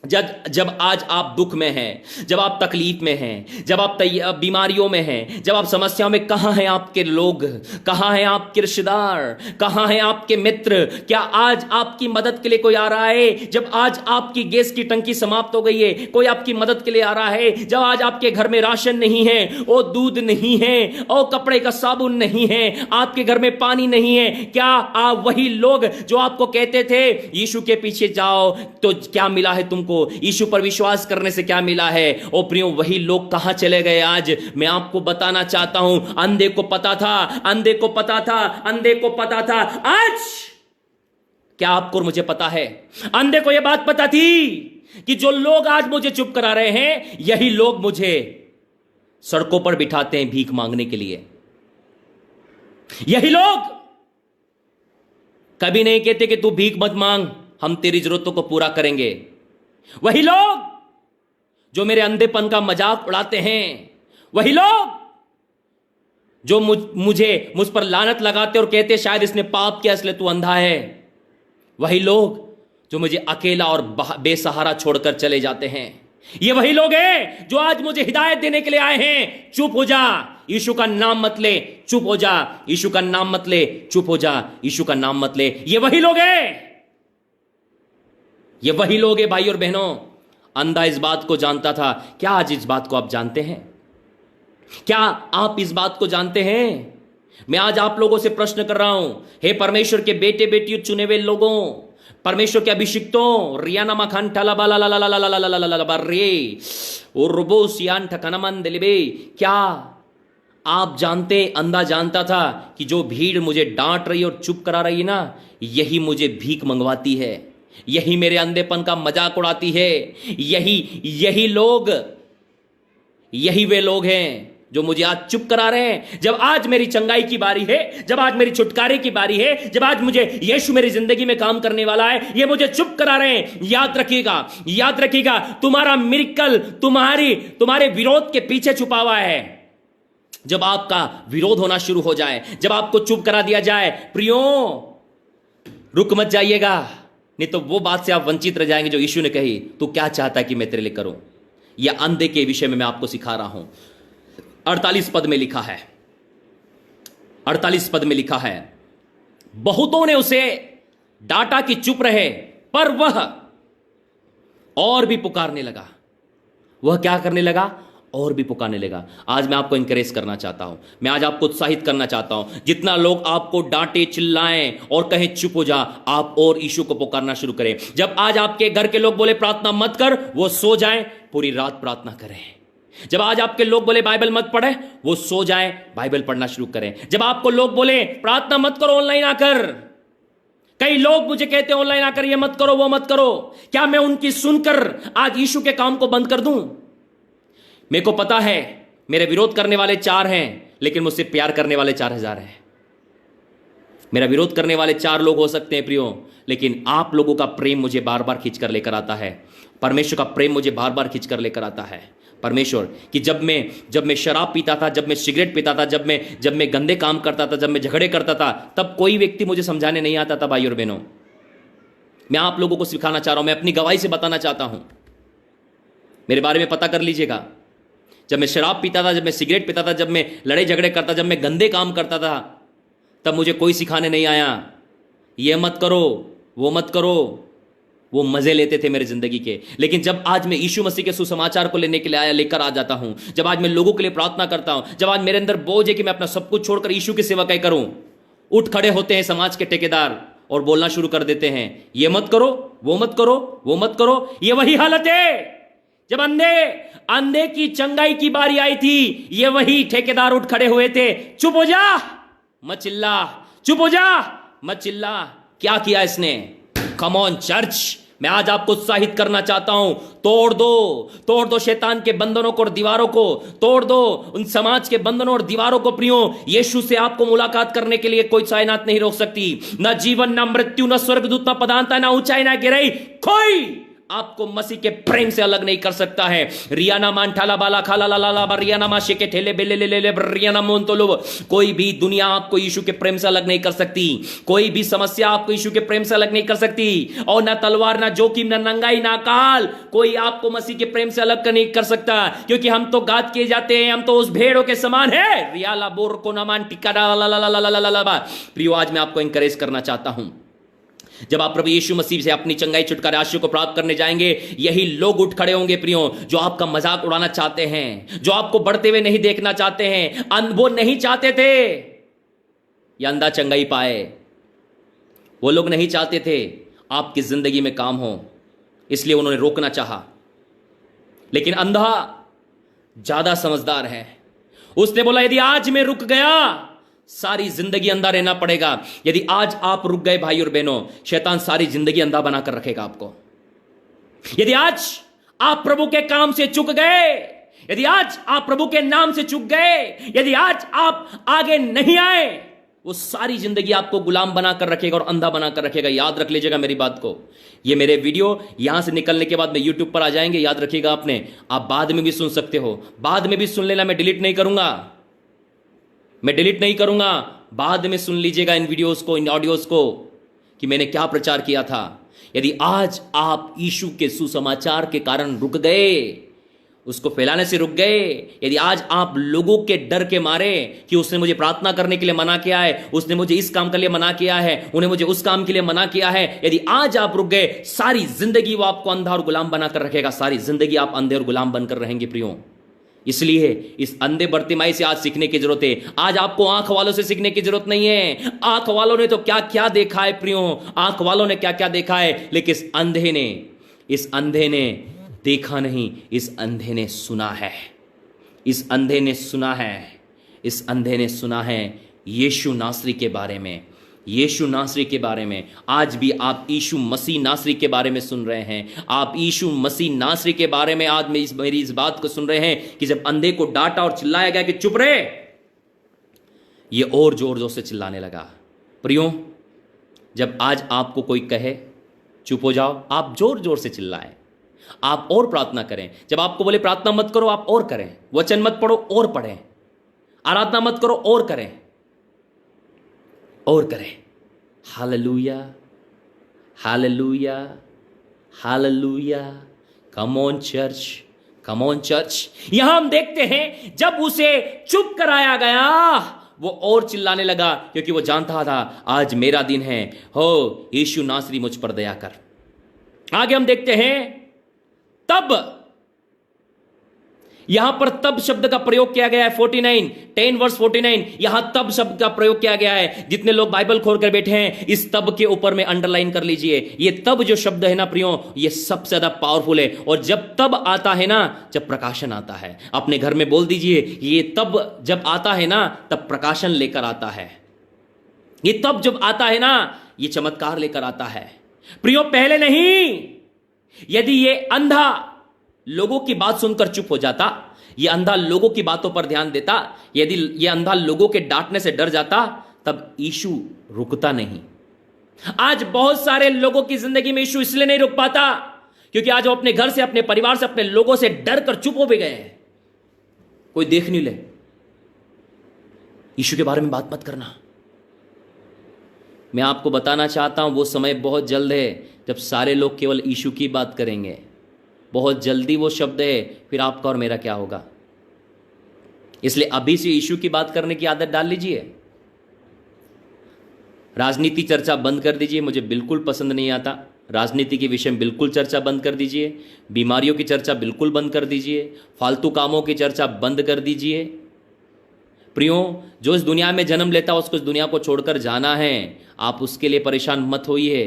जब आज आप दुख में हैं, जब आप तकलीफ में हैं, जब आप बीमारियों में हैं, जब आप समस्याओं में, कहां हैं आपके लोग, कहां हैं आपके रिश्तेदार, कहां हैं आपके मित्र? क्या आज आपकी मदद के लिए कोई आ रहा है? जब आज आपकी गैस की टंकी समाप्त हो गई है, कोई आपकी मदद के लिए आ रहा है? जब आज आपके घर में राशन नहीं है, ओ दूध नहीं है, ओ कपड़े का साबुन नहीं है, आपके घर में पानी नहीं है, क्या आप वही लोग जो आपको कहते थे यीशु के पीछे जाओ, तो क्या मिला है तुमको? यीशु पर विश्वास करने से क्या मिला है? ओ प्रियो, वही लोग कहां चले गए? आज मैं आपको बताना चाहता हूं, अंधे को पता था, अंधे को पता था, अंधे को पता था। आज क्या आपको और मुझे पता है? अंधे को यह बात पता थी कि जो लोग आज मुझे चुप करा रहे हैं, यही लोग मुझे सड़कों पर बिठाते हैं भीख मांगने के लिए। यही लोग कभी नहीं कहते कि तू भीख मत मांग, हम तेरी जरूरतों को पूरा करेंगे। वही लोग जो मेरे अंधेपन का मजाक उड़ाते हैं, वही लोग जो मुझ पर लानत लगाते और कहते शायद इसने पाप किया इसलिए तू अंधा है। वही लोग जो मुझे अकेला और बेसहारा छोड़कर चले जाते हैं। ये वही लोग हैं जो आज मुझे हिदायत देने के लिए आए हैं। चुप हो जा, यीशु का नाम मत ले। चुप हो जा, यीशु का नाम मत ले। चुप हो जा, यीशु का नाम मत ले। ये वही लोग हैं, ये वही लोग हैं भाई और बहनों। अंधा इस बात को जानता था। क्या आज इस बात को आप जानते हैं? क्या आप इस बात को जानते हैं? मैं आज आप लोगों से प्रश्न कर रहा हूं, हे परमेश्वर के बेटे बेटियों, चुने हुए लोगों, परमेश्वर के अभिषिक्तों, रियाना मखान ठला बाला ला ला ला ला ला ला ला ला ला रे और रुबो सियान ठकनमन दिलबे, क्या आप जानते, अंधा जानता था कि जो भीड़ मुझे डांट रही और चुप करा रही है ना, यही मुझे भीख मंगवाती है, यही मेरे अंधेपन का मजाक उड़ाती है। यही लोग, यही वे लोग हैं जो मुझे आज चुप करा रहे हैं। जब आज मेरी चंगाई की बारी है, जब आज मेरी छुटकारे की बारी है, जब आज मुझे यीशु मेरी जिंदगी में काम करने वाला है, ये मुझे चुप करा रहे हैं। याद रखिएगा, याद रखिएगा, तुम्हारा मिरेकल तुम्हारे विरोध के पीछे छुपा हुआ है। जब आपका विरोध होना शुरू हो जाए, जब आपको चुप करा दिया जाए, प्रियो रुक मत जाइएगा, नहीं तो वो बात से आप वंचित रह जाएंगे जो यीशु ने कही, तू क्या चाहता है कि मैं तेरे लिए करूं। यह अंधे के विषय में मैं आपको सिखा रहा हूं। 48 पद में लिखा है, 48 पद में लिखा है, बहुतों ने उसे डांटा कि चुप रहे, पर वह और भी पुकारने लगा। वह क्या करने लगा? और भी पुकारने लगा। आज मैं आपको इंकरेज करना चाहता हूं, मैं आज आपको उत्साहित करना चाहता हूं। जितना लोग आपको डांटे, चिल्लाएं और कहें चुप हो जा, आप और यीशु को पुकारना शुरू करें। जब आज आपके घर के लोग बोले प्रार्थना मत कर, वो सो जाएं, पूरी रात प्रार्थना करें। जब आज आपके लोग बोले बाइबल मत पढ़े, वो सो जाएं, बाइबल पढ़ना शुरू करें। जब आपको लोग बोले प्रार्थना मत करो, ऑनलाइन आकर, कई लोग मुझे कहते हैं ऑनलाइन आकर ये मत करो, वो मत करो, क्या मैं उनकी सुनकर आज यीशु के काम को बंद कर दूं? मेरे को पता है मेरे विरोध करने वाले 4 हैं, लेकिन मुझसे प्यार करने वाले 4000 हैं। मेरा विरोध करने वाले 4 लोग हो सकते हैं प्रियो, लेकिन आप लोगों का प्रेम मुझे बार बार खींच कर लेकर आता है। परमेश्वर का प्रेम मुझे बार बार खींच कर लेकर आता है। परमेश्वर कि जब मैं शराब पीता था, जब मैं सिगरेट पीता था, जब मैं गंदे काम करता था, जब मैं झगड़े करता था, तब कोई व्यक्ति मुझे समझाने नहीं आता था। भाई और बहनों, मैं आप लोगों को सिखाना चाह रहा हूं, मैं अपनी गवाही से बताना चाहता हूं। मेरे बारे में पता कर लीजिएगा। जब मैं शराब पीता था, जब मैं सिगरेट पीता था, जब मैं लड़ाई झगड़े करता, जब मैं गंदे काम करता था, तब मुझे कोई सिखाने नहीं आया ये मत करो, वो मत करो। वो मजे लेते थे मेरे जिंदगी के। लेकिन जब आज मैं यीशु मसीह के सुसमाचार को लेकर आ जाता हूं, जब आज मैं लोगों के लिए प्रार्थना करता हूं, जब आज मेरे अंदर बोझ है कि मैं अपना सब कुछ छोड़कर यीशु की सेवा करूं, उठ खड़े होते हैं समाज के ठेकेदार और बोलना शुरू कर देते हैं ये मत करो, वो मत करो, वो मत करो। ये वही हालत है जब अंधे की चंगाई की बारी आई थी, ये वही ठेकेदार उठ खड़े हुए थे, चुप हो जा मत चिल्ला, चुप हो जा मत चिल्ला। क्या किया इसने? कम ऑन चर्च, मैं आज आपको उत्साहित करना चाहता हूं, तोड़ दो शैतान के बंधनों को और दीवारों को, तोड़ दो उन समाज के बंधनों और दीवारों को। प्रियो, यीशु से आपको मुलाकात करने के लिए कोई कायनात नहीं रोक सकती, ना जीवन, ना मृत्यु, ना स्वर्गदूत, ना पदांता, ना ऊंचाई, ना गिराई, कोई आपको मसीह के प्रेम से अलग नहीं कर सकता है। रियाना मान ठाला बाला खाला ला ला ला रियाना मा शेके ठेले बेले ले ले ले रियाना मोन तो लो। कोई भी दुनिया आपको यीशु के प्रेम से अलग नहीं कर सकती, कोई भी समस्या आपको यीशु के प्रेम से अलग नहीं कर सकती। और ना तलवार, ना जोखिम, ना नंगाई, ना काल, कोई आपको मसीह के प्रेम से अलग नहीं कर सकता, क्योंकि हम तो गाद किए जाते हैं, हम तो उस भेड़ों के समान है। रियाला बोर को ना मान टिका ला ला ला ला ला ला। प्रियो, आज मैं आपको इंकरेज करना चाहता हूं, जब आप प्रभु यीशु मसीह से अपनी चंगाई, छुटकारे, आशीष को प्राप्त करने जाएंगे, यही लोग उठ खड़े होंगे प्रियो, जो आपका मजाक उड़ाना चाहते हैं, जो आपको बढ़ते हुए नहीं देखना चाहते हैं। वो नहीं चाहते थे ये अंधा चंगाई पाए, वो लोग नहीं चाहते थे आपकी जिंदगी में काम हो, इसलिए उन्होंने रोकना चाहा। लेकिन अंधा ज्यादा समझदार है, उसने बोला यदि आज मैं रुक गया, सारी जिंदगी अंधा रहना पड़ेगा। यदि आज आप रुक गए भाई और बहनों, शैतान सारी जिंदगी अंधा बनाकर रखेगा आपको। यदि आज आप प्रभु के काम से चूक गए, यदि आज आप प्रभु के नाम से चूक गए, यदि आज आप आगे नहीं आए, वो सारी जिंदगी आपको गुलाम बनाकर रखेगा और अंधा बनाकर रखेगा। याद रख लीजिएगा मेरी बात को। ये मेरे वीडियो यहां से निकलने के बाद में यूट्यूब पर आ जाएंगे, याद रखिएगा आपने। आप बाद में भी सुन सकते हो, बाद में भी सुन लेना, मैं डिलीट नहीं करूंगा। मैं डिलीट नहीं करूंगा, बाद में सुन लीजिएगा इन वीडियोस को, इन ऑडियोस को, कि मैंने क्या प्रचार किया था। यदि आज आप यीशु के सुसमाचार के कारण रुक गए, उसको फैलाने से रुक गए, यदि आज आप लोगों के डर के मारे कि उसने मुझे प्रार्थना करने के लिए मना किया है, उसने मुझे इस काम के लिए मना किया है, उन्हें मुझे उस काम के लिए मना किया है, यदि आज आप रुक गए, सारी जिंदगी वो आपको अंधा और गुलाम बनाकर रखेगा। सारी जिंदगी आप अंधे और गुलाम बनकर रहेंगे प्रियो। इसलिए इस अंधे बर्तिमाई से आज सीखने की जरूरत है। आज आपको आंख वालों से सीखने की जरूरत नहीं है। आंख वालों ने तो क्या क्या देखा है प्रियो, आंख वालों ने क्या क्या देखा है, लेकिन इस अंधे ने देखा नहीं, इस अंधे ने सुना है। इस अंधे ने सुना है, इस अंधे ने सुना है यीशु नासरी के बारे में, यीशु नासरी के बारे में। आज भी आप यीशु मसीह नासरी के बारे में सुन रहे हैं। आप यीशु मसीह नासरी के बारे में आज मेरी इस बात को सुन रहे हैं कि जब अंधे को डांटा और चिल्लाया गया कि चुप रहे, ये और जोर जोर से चिल्लाने लगा। प्रियो, जब आज आपको कोई कहे चुप हो जाओ, आप जोर जोर से चिल्लाएं, आप और प्रार्थना करें। जब आपको बोले प्रार्थना मत करो, आप और करें। वचन मत पढ़ो, और पढ़ें। आराधना मत करो, और करें, और करें। Hallelujah, hallelujah, hallelujah. Come on church, come on church. यहां हम देखते हैं जब उसे चुप कराया गया, वो और चिल्लाने लगा, क्योंकि वो जानता था आज मेरा दिन है। हो यीशु नासरी, मुझ पर दया कर। आगे हम देखते हैं तब, यहां पर तब शब्द का प्रयोग किया गया है। 10 वर्स 49, यहां तब शब्द का प्रयोग किया गया है। जितने लोग बाइबल खोलकर बैठे हैं, इस तब के ऊपर में अंडरलाइन कर लीजिए। ये तब जो शब्द है ना प्रियो, ये सबसे ज्यादा पावरफुल है। और जब तब आता है ना, जब प्रकाशन आता है, अपने घर में बोल दीजिए, ये तब जब आता है ना, तब प्रकाशन लेकर आता है। ये तब जब आता है ना, ये चमत्कार लेकर आता है प्रियो, पहले नहीं। यदि ये अंधा लोगों की बात सुनकर चुप हो जाता, ये अंधा लोगों की बातों पर ध्यान देता, यदि ये अंधा लोगों के डांटने से डर जाता, तब यीशु रुकता नहीं। आज बहुत सारे लोगों की जिंदगी में यीशु इसलिए नहीं रुक पाता क्योंकि आज वो अपने घर से, अपने परिवार से, अपने लोगों से डर कर चुप हो भी गए हैं। कोई देख नहीं ले, यीशु के बारे में बात मत करना। मैं आपको बताना चाहता हूं, वो समय बहुत जल्द है जब सारे लोग केवल यीशु की बात करेंगे। बहुत जल्दी वो शब्द है, फिर आपका और मेरा क्या होगा। इसलिए अभी से यीशु की बात करने की आदत डाल लीजिए। राजनीति चर्चा बंद कर दीजिए, मुझे बिल्कुल पसंद नहीं आता। राजनीति के विषय में बिल्कुल चर्चा बंद कर दीजिए। बीमारियों की चर्चा बिल्कुल बंद कर दीजिए। फालतू कामों की चर्चा बंद कर दीजिए। प्रियो, जो इस दुनिया में जन्म लेता है उसको इस दुनिया को छोड़कर जाना है। आप उसके लिए परेशान मत होइए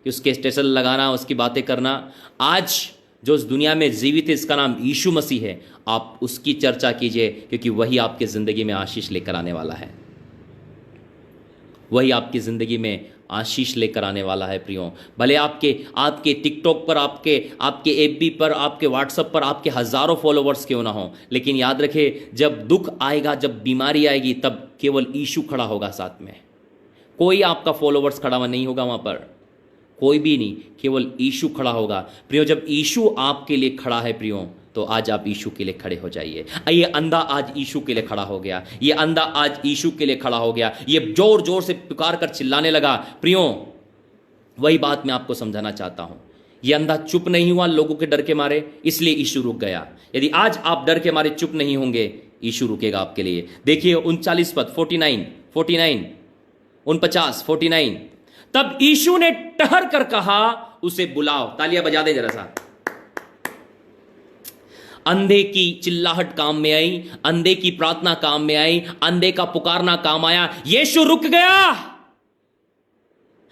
कि उसके स्टेशन लगाना, उसकी बातें करना। आज जो इस दुनिया में जीवित है, इसका नाम यीशु मसीह है। आप उसकी चर्चा कीजिए, क्योंकि वही आपकी जिंदगी में आशीष लेकर आने वाला है। वही आपकी जिंदगी में आशीष लेकर आने वाला है प्रियो। भले आपके टिकटॉक पर, आपके एफबी पर, आपके व्हाट्सएप पर आपके हजारों फॉलोवर्स क्यों ना हो, लेकिन याद रखें, जब दुख आएगा, जब बीमारी आएगी, तब केवल यीशु खड़ा होगा साथ में। कोई आपका फॉलोवर्स खड़ा हुआ नहीं होगा वहां पर, कोई भी नहीं, केवल यीशु खड़ा होगा। प्रियो, जब यीशु आपके लिए खड़ा है प्रियो, तो आज आप यीशु के लिए खड़े हो जाइए। ये अंधा आज यीशु के लिए खड़ा हो गया, ये अंधा आज यीशु के लिए खड़ा हो गया। ये जोर जोर से पुकार कर चिल्लाने लगा। प्रियो, वही बात मैं आपको समझाना चाहता हूं। ये अंधा चुप नहीं हुआ लोगों के डर के मारे, इसलिए यीशु रुक गया। यदि आज आप डर के मारे चुप नहीं होंगे, यीशु रुकेगा आपके लिए। देखिए 39 पद, 49, 49, तब यीशु ने ठहर कर कहा, उसे बुलाओ। तालियां बजा दे जरा सा। अंधे की चिल्लाहट काम में आई, अंधे की प्रार्थना काम में आई, अंधे का पुकारना काम आया। यीशु रुक गया।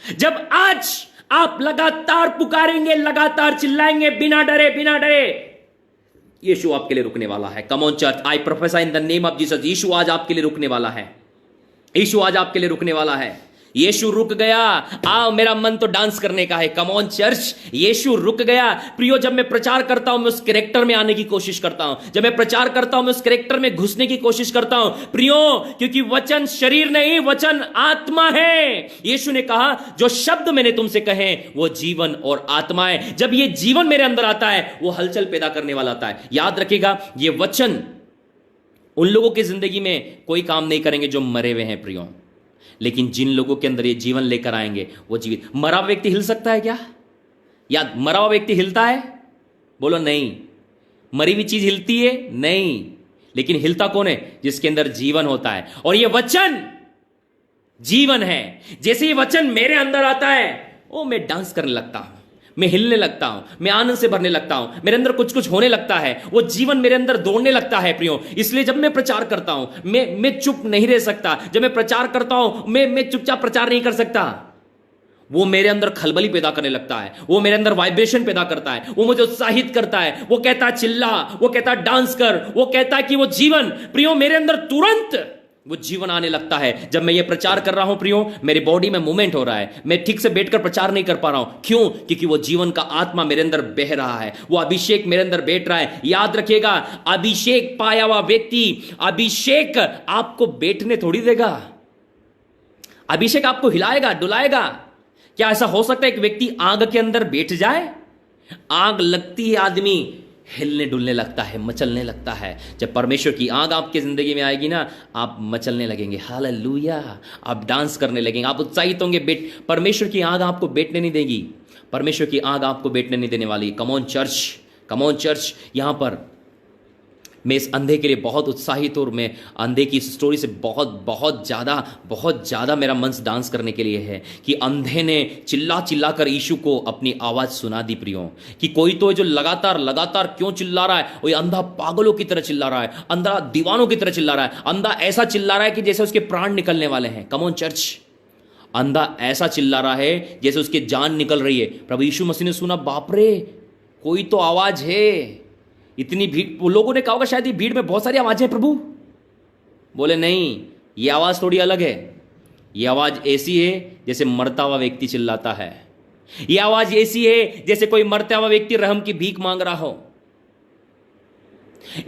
जब आज आप लगातार पुकारेंगे, लगातार चिल्लाएंगे, बिना डरे, यीशु आपके लिए रुकने वाला है। Come on church, I prophesy in the name of Jesus, यीशु आज आपके लिए रुकने वाला है। यीशु आज आपके लिए रुकने वाला है। यीशु रुक गया। आओ, मेरा मन तो डांस करने का है। कम ऑन चर्च, यीशु रुक गया। प्रियो, जब मैं प्रचार करता हूं, मैं उस कैरेक्टर में आने की कोशिश करता हूं। जब मैं प्रचार करता हूं, मैं उस कैरेक्टर में घुसने की कोशिश करता हूं प्रियो, क्योंकि वचन शरीर नहीं, वचन आत्मा है। यीशु ने कहा, जो शब्द मैंने तुमसे कहे वो जीवन और आत्मा है। जब ये जीवन मेरे अंदर आता है, वो हलचल पैदा करने वाला आता है। याद रखिएगा, ये वचन उन लोगों की जिंदगी में कोई काम नहीं करेंगे जो मरे हुए हैं प्रियो, लेकिन जिन लोगों के अंदर ये जीवन लेकर आएंगे वो जीवित। मरा हुआ व्यक्ति हिल सकता है क्या? या मरा हुआ व्यक्ति हिलता है? बोलो नहीं। मरी हुई चीज हिलती है? नहीं। लेकिन हिलता कौन है? जिसके अंदर जीवन होता है, और ये वचन जीवन है। जैसे ये वचन मेरे अंदर आता है, ओ मैं डांस करने लगता हूं, मैं हिलने लगता हूं, मैं आनंद से भरने लगता हूं, मेरे अंदर कुछ कुछ होने लगता है, वो जीवन मेरे अंदर दौड़ने लगता है प्रियो। इसलिए जब मैं प्रचार करता हूं, मैं चुप नहीं रह सकता। जब मैं प्रचार करता हूं, मैं चुपचाप प्रचार नहीं कर सकता। वो मेरे अंदर खलबली पैदा करने लगता है, वो मेरे अंदर वाइब्रेशन पैदा करता है, वो मुझे उत्साहित करता है। वो कहता है चिल्ला, वो कहता है डांस कर, वो कहता है कि वो जीवन प्रियो मेरे अंदर तुरंत वो जीवन आने लगता है। जब मैं ये प्रचार कर रहा हूं प्रियो, मेरी बॉडी में मूवमेंट हो रहा है, मैं ठीक से बैठकर प्रचार नहीं कर पा रहा हूं। क्यों? क्योंकि वो जीवन का आत्मा मेरे अंदर बह रहा है, वो अभिषेक मेरे अंदर बैठ रहा है। याद रखिएगा, अभिषेक पाया हुआ व्यक्ति, अभिषेक आपको बैठने थोड़ी देगा, अभिषेक आपको हिलाएगा, डुलाएगा। क्या ऐसा हो सकता है कि व्यक्ति आग के अंदर बैठ जाए? आग लगती है, आदमी हिलने डुलने लगता है, मचलने लगता है। जब परमेश्वर की आग आपकी जिंदगी में आएगी ना, आप मचलने लगेंगे, हालेलुया, आप डांस करने लगेंगे, आप उत्साहित होंगे। परमेश्वर की आग आपको बैठने नहीं देगी, परमेश्वर की आग आपको बैठने नहीं देने वाली। कम on church, come on church. यहां पर मैं इस अंधे के लिए बहुत उत्साहित हूँ, और मैं अंधे की इस स्टोरी से बहुत ज़्यादा मेरा मन डांस करने के लिए है कि अंधे ने चिल्ला चिल्ला कर यीशु को अपनी आवाज़ सुना दी प्रियो। कि कोई तो जो लगातार क्यों चिल्ला रहा है, वो अंधा पागलों की तरह चिल्ला रहा है, अंधा दीवानों की तरह चिल्ला रहा है, अंधा ऐसा चिल्ला रहा है कि जैसे उसके प्राण निकलने वाले हैं। कम ऑन चर्च, अंधा ऐसा चिल्ला रहा है जैसे उसकी जान निकल रही है। प्रभु यीशु मसीह ने सुना, बाप रे कोई तो आवाज़ है। इतनी भीड़, लोगों ने कहा होगा शायद ये भीड़ में बहुत सारी आवाजें हैं प्रभु। बोले नहीं, ये आवाज थोड़ी अलग है। ये आवाज ऐसी है जैसे मरता हुआ व्यक्ति चिल्लाता है। ये आवाज ऐसी है जैसे कोई मरता हुआ व्यक्ति रहम की भीख मांग रहा हो।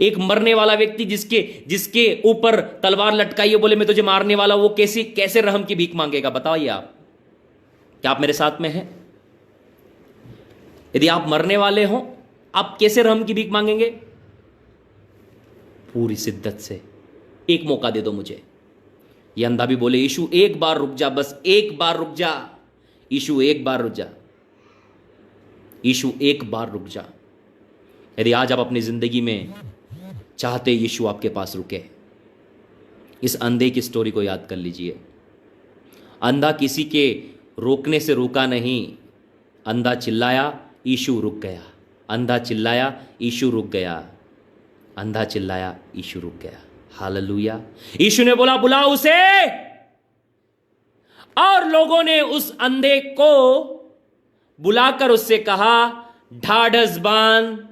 एक मरने वाला व्यक्ति जिसके ऊपर तलवार लटकाई है, बोले मैं तुझे मारने वाला, वो कैसे रहम की भीख मांगेगा? बताइए आप, क्या आप मेरे साथ में हैं? यदि आप मरने वाले हो, आप कैसे रहम की भीख मांगेंगे? पूरी शिद्दत से, एक मौका दे दो मुझे। ये अंधा भी बोले, यीशु एक बार रुक जा, बस एक बार रुक जा, यीशु एक बार रुक जा, यीशु एक बार रुक जा। यदि आज आप अपनी जिंदगी में चाहते यीशु आपके पास रुके, इस अंधे की स्टोरी को याद कर लीजिए। अंधा किसी के रोकने से रुका नहीं, अंधा चिल्लाया, यीशु रुक गया। अंधा चिल्लाया, यीशु रुक गया। अंधा चिल्लाया, यीशु रुक गया। हालेलुया। यीशु ने बोला, बुलाओ उसे। और लोगों ने उस अंधे को बुलाकर उससे कहा, ढाढ़स बांध,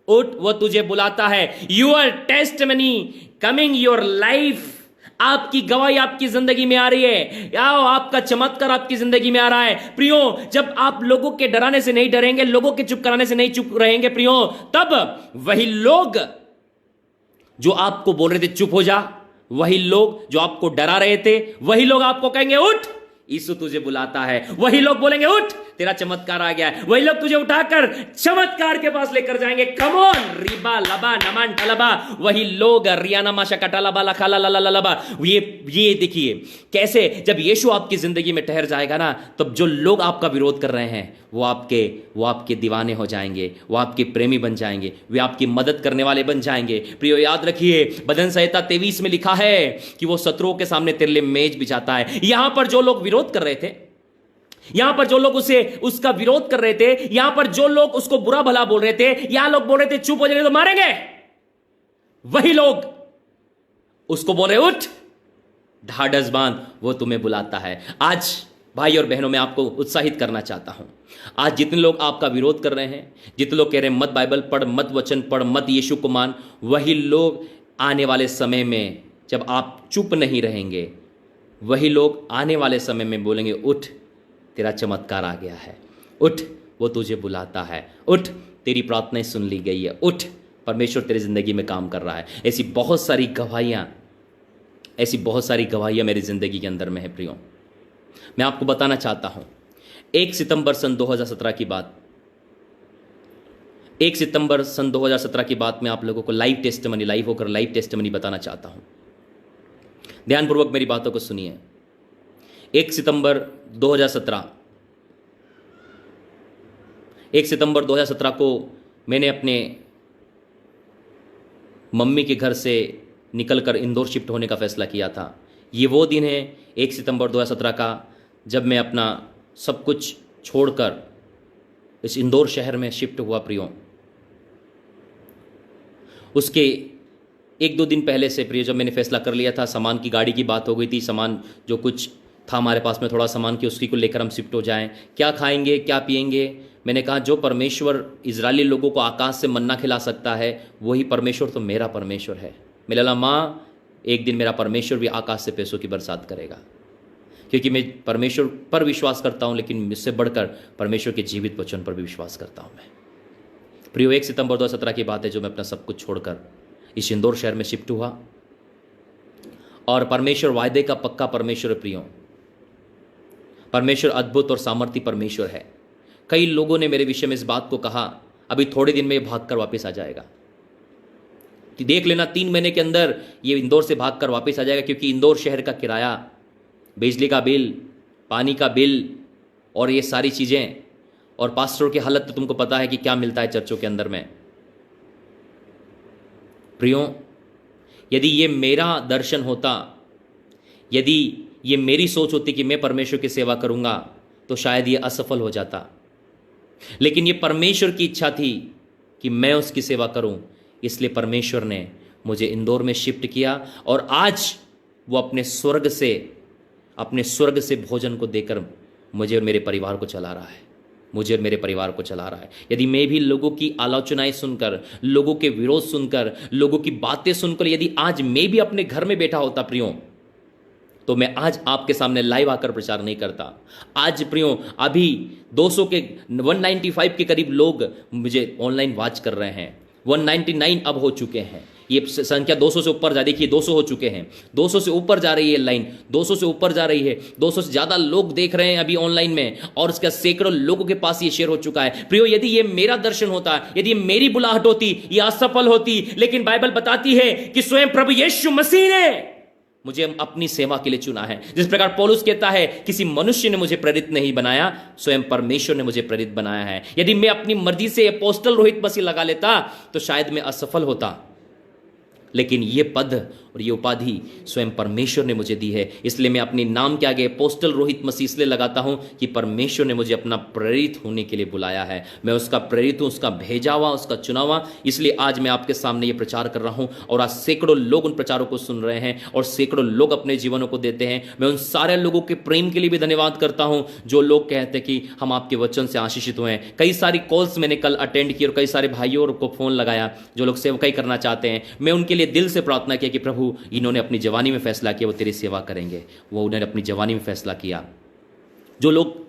उठ, वो तुझे बुलाता है। Your testimony coming, your life, आपकी गवाही आपकी जिंदगी में आ रही है, आओ, आपका चमत्कार आपकी जिंदगी में आ रहा है। प्रियो, जब आप लोगों के डराने से नहीं डरेंगे, लोगों के चुप कराने से नहीं चुप रहेंगे प्रियो, तब वही लोग जो आपको बोल रहे थे चुप हो जा, वही लोग जो आपको डरा रहे थे, वही लोग आपको कहेंगे उठ, यीशु तुझे बुलाता है। वही लोग बोलेंगे उठ, तेरा चमत्कार आ गया है। वही लोग तुझे उठाकर चमत्कार के पास लेकर जाएंगे। कम ऑन, रिबा लबा नमन टलबा, वही लोग रियाना माशा कटालबा लखाला ललबा। ये देखिए कैसे जब यीशु आपकी जिंदगी में ठहर जाएगा ना, तब जो लोग आपका विरोध कर रहे हैं वो आपके दीवाने हो जाएंगे, वो आपके प्रेमी बन जाएंगे, वे आपकी मदद करने वाले बन जाएंगे। प्रियो, याद रखिए, भजन संहिता 23 में लिखा है कि वो शत्रुओं के सामने तेरे लिए मेज बिछाता है। यहां पर जो लोग विरोध कर रहे थे, यहां पर जो लोग उसका विरोध कर रहे थे, यहां पर जो लोग उसको बुरा भला बोल रहे थे, यहां लोग बोल रहे थे चुप हो जाने तो मारेंगे, वही लोग उसको बोल रहे उठ, ढाढ़स बांध, वो तुम्हें बुलाता है। आज भाई और बहनों, मैं आपको उत्साहित करना चाहता हूं। आज जितने लोग आपका विरोध कर रहे हैं, जितने लोग कह रहे हैं मत बाइबल पढ़, मत वचन पढ़, मत यीशु को मान, वही लोग आने वाले समय में जब आप चुप नहीं रहेंगे, वही लोग आने वाले समय में बोलेंगे उठ, तेरा चमत्कार आ गया है, उठ, वो तुझे बुलाता है, उठ, तेरी प्रार्थनाएं सुन ली गई है, उठ, परमेश्वर तेरी जिंदगी में काम कर रहा है। ऐसी बहुत सारी गवाहियां मेरी जिंदगी के अंदर में है प्रियो। मैं आपको बताना चाहता हूं, 1 सितंबर सन 2017 की बात, 1 सितंबर सन 2017 की बात में आप लोगों को लाइव टेस्टिमनी बताना चाहता हूं। ध्यानपूर्वक मेरी बातों को सुनिए। 1 सितंबर 2017 को मैंने अपने मम्मी के घर से निकलकर इंदौर शिफ्ट होने का फैसला किया था। ये वो दिन है 1 सितंबर 2017 का, जब मैं अपना सब कुछ छोड़कर इस इंदौर शहर में शिफ्ट हुआ प्रियो। उसके 1-2 दिन पहले से प्रियो जब मैंने फैसला कर लिया था, सामान की गाड़ी की बात हो गई थी, सामान जो कुछ था हमारे पास में थोड़ा सामान की, उसी को लेकर हम शिफ्ट हो जाएं। क्या खाएंगे, क्या पिएंगे? मैंने कहा जो परमेश्वर इजरायली लोगों को आकाश से मन्ना खिला सकता है, वही परमेश्वर तो मेरा परमेश्वर है। मैंने बोला माँ, एक दिन मेरा परमेश्वर भी आकाश से पैसों की बरसात करेगा, क्योंकि मैं परमेश्वर पर विश्वास करता हूं, लेकिन मुझसे बढ़कर परमेश्वर के जीवित वचन पर भी विश्वास करता हूं मैं। प्रियो, 1 सितंबर 2017 की बात है, जो मैं अपना सब कुछ छोड़कर इस इंदौर शहर में शिफ्ट हुआ। और परमेश्वर वायदे का पक्का परमेश्वर है प्रियो। परमेश्वर अद्भुत और सामर्थी परमेश्वर है। कई लोगों ने मेरे विषय में इस बात को कहा, अभी थोड़े दिन में ये भागकर वापस आ जाएगा, देख लेना 3 महीने के अंदर ये इंदौर से भागकर वापस आ जाएगा, क्योंकि इंदौर शहर का किराया, बिजली का बिल, पानी का बिल और ये सारी चीज़ें, और पास्टरों की हालत तो तुमको पता है कि क्या मिलता है चर्चों के अंदर में। प्रियो, यदि ये मेरा दर्शन होता, यदि ये मेरी सोच होती कि मैं परमेश्वर की सेवा करूंगा, तो शायद ये असफल हो जाता। लेकिन ये परमेश्वर की इच्छा थी कि मैं उसकी सेवा करूं, इसलिए परमेश्वर ने मुझे इंदौर में शिफ्ट किया। और आज वो अपने स्वर्ग से भोजन को देकर मुझे और मेरे परिवार को चला रहा है। यदि मैं भी लोगों की आलोचनाएं सुनकर, लोगों के विरोध सुनकर, लोगों की बातें सुनकर यदि आज मैं भी अपने घर में बैठा होता प्रियो, तो मैं आज आपके सामने लाइव आकर प्रचार नहीं करता। आज प्रियो, अभी 195 के करीब लोग मुझे ऑनलाइन वॉच कर रहे हैं। 199 अब हो चुके हैं। ये संख्या 200 से ऊपर जा, देखिए 200 हो चुके हैं, 200 से ऊपर जा रही है लाइन, 200 से ऊपर जा रही है, 200 से ज़्यादा लोग देख रहे हैं अभी ऑनलाइन में, और उसका सैकड़ों लोगों के पास ये शेयर हो चुका है। प्रियो, यदि ये मेरा दर्शन होता, यदि ये मेरी बुलाहट होती, ये असफल होती, लेकिन बाइबल बताती है कि स्वयं प्रभु यीशु मसीह ने मुझे अपनी सेवा के लिए चुना है। जिस प्रकार पौलुस कहता है, किसी मनुष्य ने मुझे प्रेरित नहीं बनाया, स्वयं परमेश्वर ने मुझे प्रेरित बनाया है। यदि मैं अपनी मर्जी से अपोस्टल रोहित मसीह लगा लेता, तो शायद मैं असफल होता, लेकिन ये पद और ये उपाधि स्वयं परमेश्वर ने मुझे दी है। इसलिए मैं अपने नाम के आगे अपोस्टल रोहित मसीह इसलिए लगाता हूं कि परमेश्वर ने मुझे अपना प्रेरित होने के लिए बुलाया है। मैं उसका प्रेरित हूं, उसका भेजा हुआ, उसका चुना हुआ। इसलिए आज मैं आपके सामने ये प्रचार कर रहा हूं, और आज सैकड़ों लोग उन प्रचारों को सुन रहे हैं, और सैकड़ों लोग अपने जीवनों को देते हैं। मैं उन सारे लोगों के प्रेम के लिए भी धन्यवाद करता हूं, जो लोग कहते हैं कि हम आपके वचन से आशीषित हुए हैं। कई सारी कॉल्स मैंने कल अटेंड की, और कई सारे भाइयों को फोन लगाया जो लोग सेवकाई करना चाहते हैं। मैं उनके लिए दिल से प्रार्थना किया कि प्रभु, इन्होंने अपनी जवानी में फैसला किया वो तेरी सेवा करेंगे। वो उन्होंने अपनी जवानी में फैसला किया। जो लोग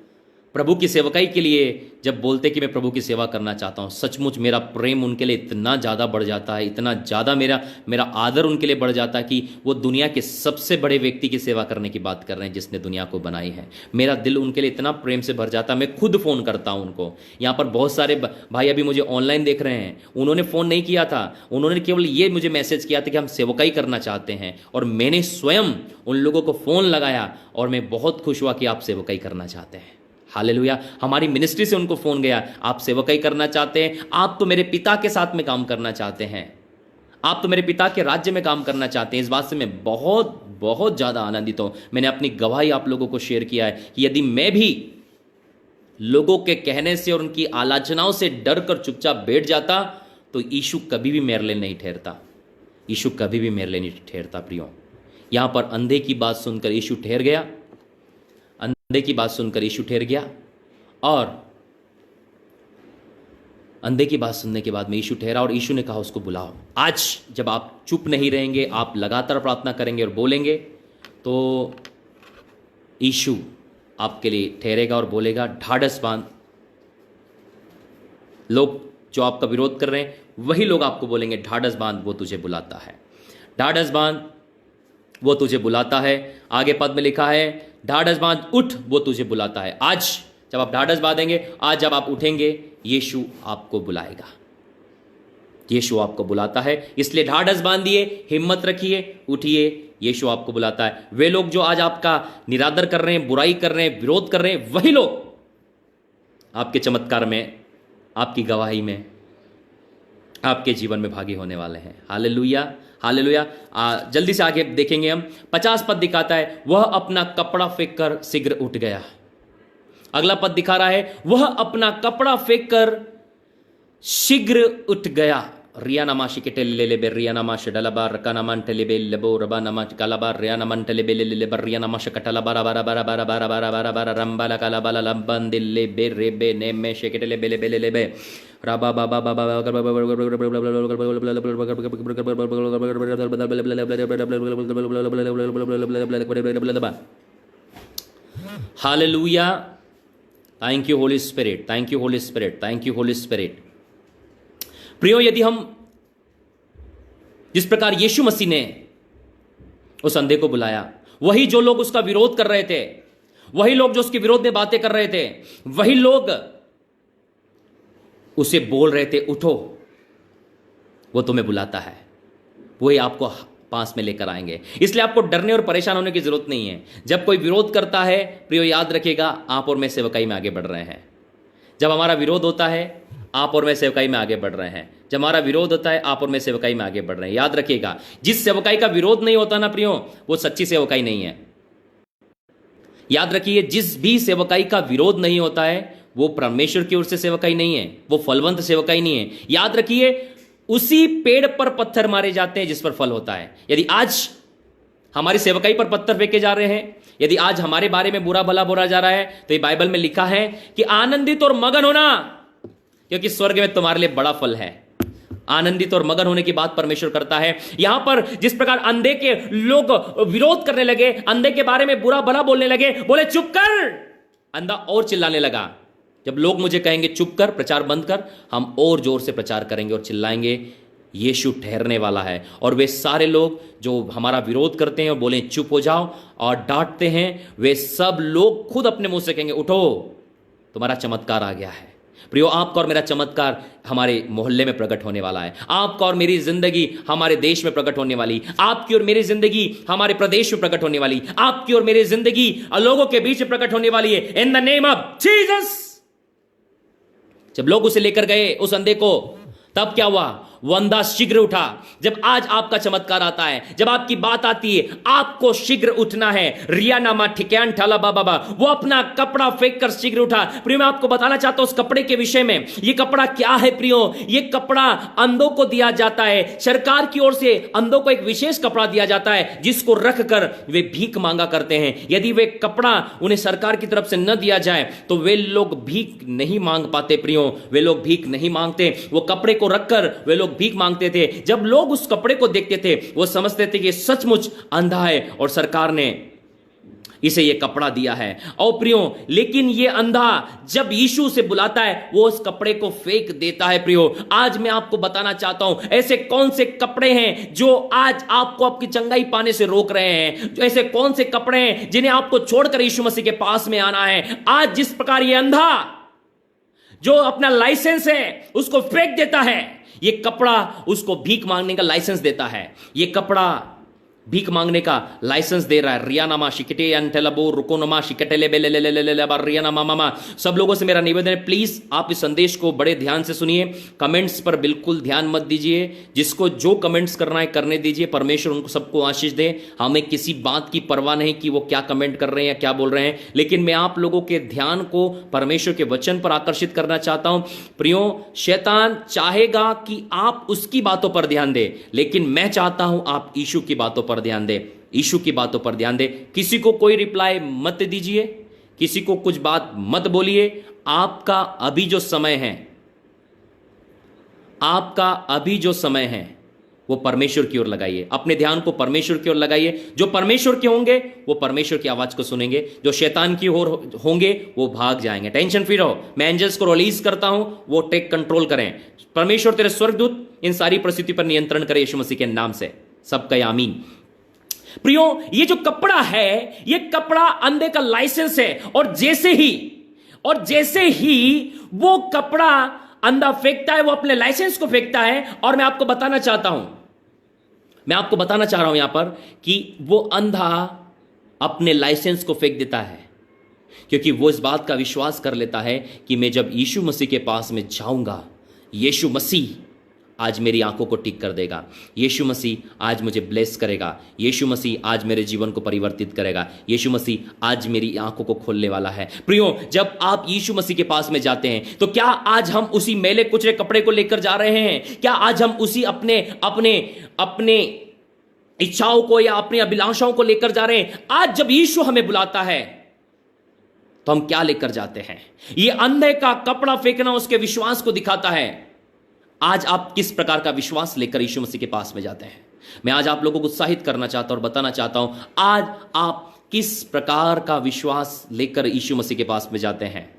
प्रभु की सेवकाई के लिए जब बोलते कि मैं प्रभु की सेवा करना चाहता हूँ, सचमुच मेरा प्रेम उनके लिए इतना ज़्यादा बढ़ जाता है, इतना ज़्यादा मेरा आदर उनके लिए बढ़ जाता है कि वो दुनिया के सबसे बड़े व्यक्ति की सेवा करने की बात कर रहे हैं, जिसने दुनिया को बनाई है। मेरा दिल उनके लिए इतना प्रेम से भर जाता है, मैं खुद फ़ोन करता हूँ उनको। यहाँ पर बहुत सारे भाई अभी मुझे ऑनलाइन देख रहे हैं, उन्होंने फ़ोन नहीं किया था, उन्होंने केवल ये मुझे मैसेज किया था कि हम सेवकाई करना चाहते हैं, और मैंने स्वयं उन लोगों को फ़ोन लगाया, और मैं बहुत खुश हुआ कि आप सेवकाई करना चाहते हैं। हालेलुया। हमारी मिनिस्ट्री से उनको फोन गया, आप सेवकाई करना चाहते हैं, आप तो मेरे पिता के साथ में काम करना चाहते हैं, आप तो मेरे पिता के राज्य में काम करना चाहते हैं। इस बात से मैं बहुत बहुत ज़्यादा आनंदित हूँ। मैंने अपनी गवाही आप लोगों को शेयर किया है कि यदि मैं भी लोगों के कहने से और उनकी आलोचनाओं से डर कर चुपचाप बैठ जाता, तो यीशु कभी भी मेरे लिए नहीं ठहरता। यीशु कभी भी मेरे लिए नहीं ठहरता। प्रियो, यहाँ पर अंधे की बात सुनकर यीशु ठहर गया, अंधे की बात सुनकर यीशु ठहर गया, और अंधे की बात सुनने के बाद में यीशु ठहरा, और यीशु ने कहा उसको बुलाओ। आज जब आप चुप नहीं रहेंगे, आप लगातार प्रार्थना करेंगे और बोलेंगे, तो यीशु आपके लिए ठहरेगा और बोलेगा, ढाढ़स बांध। लोग जो आपका विरोध कर रहे हैं, वही लोग आपको बोलेंगे, ढाढ़स बांध, वो तुझे बुलाता है। ढाढ़स बांध, वो तुझे बुलाता है। आगे पद में लिखा है, ढाढ़स बांध, उठ, वो तुझे बुलाता है। आज जब आप ढाढ़स बांधेंगे, आज जब आप उठेंगे, यीशु आपको बुलाएगा। यीशु आपको बुलाता है, इसलिए ढाढ़स बांधिए, हिम्मत रखिए, उठिए। यीशु आपको बुलाता है। वे लोग जो आज आपका निरादर कर रहे हैं, बुराई कर रहे हैं, विरोध कर रहे हैं, वही लोग आपके चमत्कार में, आपकी गवाही में, आपके जीवन में भागी होने वाले हैं। Hallelujah, hallelujah. जल्दी से आगे देखेंगे हम। 50 पद दिखाता है, वह अपना कपड़ा फेंक कर शीघ्र उठ गया। अगला पद दिखा रहा है, वह अपना कपड़ा फेंक कर शीघ्र उठ गया। रिया नमाशी के टेलेबे रिया नमाश डलबा रका नमन टेलेबे लेबो रबा नमाश कालाबा रिया नमन टेलेबे लेबे रिया नमाश कटला बारा बारा बारा बारा बारा बारा बारा बारा रंबाला कालाबाला लंबन दिले बे रेबे नेमे शेकेटले बेले बेले लेबे रबा बाबा बाबा hallelujah. Thank you holy spirit, thank you holy spirit, thank you holy spirit. प्रियो, यदि हम जिस प्रकार यीशु मसीह ने उस अंधे को बुलाया, वही जो लोग उसका विरोध कर रहे थे, वही लोग जो उसके विरोध में बातें कर रहे थे, वही लोग उसे बोल रहे थे उठो, वो तुम्हें बुलाता है, वही आपको पास में लेकर आएंगे। इसलिए आपको डरने और परेशान होने की जरूरत नहीं है। जब कोई विरोध करता है, प्रियो याद रखिएगा, आप और मैं सेवकाई में आगे बढ़ रहे हैं। जब हमारा विरोध होता है, आप और मैं सेवकाई में आगे बढ़ रहे हैं। जब हमारा विरोध होता है, आप और मैं सेवकाई में आगे बढ़ रहे हैं। याद रखिएगा, जिस सेवकाई का विरोध नहीं होता ना प्रियो, वो सच्ची सेवकाई नहीं है। याद रखिए, जिस भी सेवकाई का विरोध नहीं होता है, वो परमेश्वर की ओर से सेवकाई नहीं है, वो फलवंत सेवकाई नहीं है। याद रखिए, उसी पेड़ पर पत्थर मारे जाते हैं जिस पर फल होता है। यदि आज हमारी सेवकाई पर पत्थर फेंके जा रहे हैं, यदि आज हमारे बारे में बुरा भला बोला जा रहा है, तो ये बाइबल में लिखा है कि आनंदित और मगन होना, क्योंकि स्वर्ग में तुम्हारे लिए बड़ा फल है। आनंदित और मगन होने की बात परमेश्वर करता है। यहां पर जिस प्रकार अंधे के लोग विरोध करने लगे, अंधे के बारे में बुरा भला बोलने लगे, बोले चुप कर, अंधा और चिल्लाने लगा। जब लोग मुझे कहेंगे चुप कर, प्रचार बंद कर, हम और जोर से प्रचार करेंगे और चिल्लाएंगे, यीशु ठहरने वाला है। और वे सारे लोग जो हमारा विरोध करते हैं और बोले चुप हो जाओ और डांटते हैं, वे सब लोग खुद अपने मुंह से कहेंगे उठो, तुम्हारा चमत्कार आ गया है। प्रियो, आपका और मेरा चमत्कार हमारे मोहल्ले में प्रकट होने वाला है। आपका और मेरी जिंदगी हमारे देश में प्रकट होने वाली, आपकी और मेरी जिंदगी हमारे प्रदेश में प्रकट होने वाली, आपकी और मेरी जिंदगी लोगों के बीच में प्रकट होने वाली है। इन द नेम ऑफ जीसस। जब लोग उसे लेकर गए उस अंधे को, तब क्या हुआ? वो अंधा शीघ्र उठा। जब आज आपका चमत्कार आता है, जब आपकी बात आती है, आपको शीघ्र उठना है। रिया नामा ठिकान ठाला बाबा, वो अपना कपड़ा फेंक कर शीघ्र उठा। प्रियो, मैं आपको बताना चाहता हूं उस कपड़े के विषय में। ये कपड़ा क्या है प्रियो? ये कपड़ा अंधों को दिया जाता है। सरकार की ओर से अंधों को एक विशेष कपड़ा दिया जाता है, जिसको रखकर वे भीख मांगा करते हैं। यदि वे कपड़ा उन्हें सरकार की तरफ से न दिया जाए तो वे लोग भीख नहीं मांग पाते। प्रियो, वे लोग भीख नहीं मांगते, वो कपड़े को रखकर वे लोग भीख मांगते थे। जब लोग उस कपड़े को देखते थे, वो समझते थे कि सचमुच अंधा है और सरकार ने इसे ये कपड़ा दिया है। और प्रियो, लेकिन ये अंधा जब यीशु से बुलाता है, वो उस कपड़े को फेंक देता है। प्रियो, आज मैं आपको बताना चाहता हूं, ऐसे कौन से कपड़े हैं जो आज आपको आपकी चंगाई पाने से रोक रहे हैं? ऐसे कौन से कपड़े हैं जिन्हें आपको छोड़कर यीशु मसीह के पास में आना है? आज जिस प्रकार ये अंधा जो अपना लाइसेंस है उसको फेंक देता है, ये कपड़ा उसको भीख मांगने का लाइसेंस देता है। ये कपड़ा भीख मांगने का लाइसेंस दे रहा है। रियानामा शिकटे अंटेलबो रुकोनमा शिकटेले बेलेलेलेलेले रियानामा मामा। सब लोगों से मेरा निवेदन है, प्लीज आप इस संदेश को बड़े ध्यान से सुनिए। कमेंट्स पर बिल्कुल ध्यान मत दीजिए। जिसको जो कमेंट्स करना है करने दीजिए। परमेश्वर उनको सबको आशीष दे। हमें किसी बात की परवाह नहीं कि वो क्या कमेंट कर रहे हैं या क्या बोल रहे हैं, लेकिन मैं आप लोगों के ध्यान को परमेश्वर के वचन पर आकर्षित करना चाहता हूं। प्रियो, शैतान चाहेगा कि आप उसकी बातों पर ध्यान दें, लेकिन मैं चाहता हूं आप यीशु की बातों पर ध्यान दे। यीशु की बातों पर ध्यान दे। किसी को कोई रिप्लाई मत दीजिए, किसी को कुछ बात मत बोलिए। आपका अभी जो समय है, आपका अभी जो समय है, वो परमेश्वर की ओर लगाइए। अपने ध्यान को परमेश्वर की ओर लगाइए। जो परमेश्वर के होंगे वो परमेश्वर की आवाज को सुनेंगे, जो शैतान की ओर होंगे वो भाग जाएंगे। टेंशन फ्री रहो। मैं एंजल्स को रिलीज करता हूं, वो टेक कंट्रोल करें। परमेश्वर तेरे स्वर्गदूत इन सारी परिस्थिति पर नियंत्रण करे यीशु मसीह के नाम से। सबका आमीन। प्रियो, ये जो कपड़ा है, ये कपड़ा अंधे का लाइसेंस है। और जैसे ही वो कपड़ा अंधा फेंकता है वो अपने लाइसेंस को फेंकता है। और मैं आपको बताना चाहता हूं, मैं आपको बताना चाह रहा हूं यहां पर कि वो अंधा अपने लाइसेंस को फेंक देता है क्योंकि वो इस बात का विश्वास कर लेता है कि मैं जब यीशु मसीह के पास में जाऊंगा, यीशु मसीह आज मेरी आंखों को ठीक कर देगा, यीशु मसीह आज मुझे ब्लेस करेगा, यीशु मसीह आज मेरे जीवन को परिवर्तित करेगा, यीशु मसीह आज मेरी आंखों को खोलने वाला है। प्रियो, जब आप यीशु मसीह के पास में जाते हैं तो क्या आज हम उसी मैले कुचले कपड़े को लेकर जा रहे हैं? क्या आज हम उसी अपने अपने अपने इच्छाओं को या अपनी अभिलाषाओं को लेकर जा रहे हैं? आज जब यीशु हमें बुलाता है तो हम क्या लेकर जाते हैं? ये अंधे का कपड़ा फेंकना उसके विश्वास को दिखाता है। आज आप किस प्रकार का विश्वास लेकर यीशु मसीह के पास में जाते हैं? मैं आज आप लोगों को उत्साहित करना चाहता हूं और बताना चाहता हूं, आज आप किस प्रकार का विश्वास लेकर यीशु मसीह के पास में जाते हैं?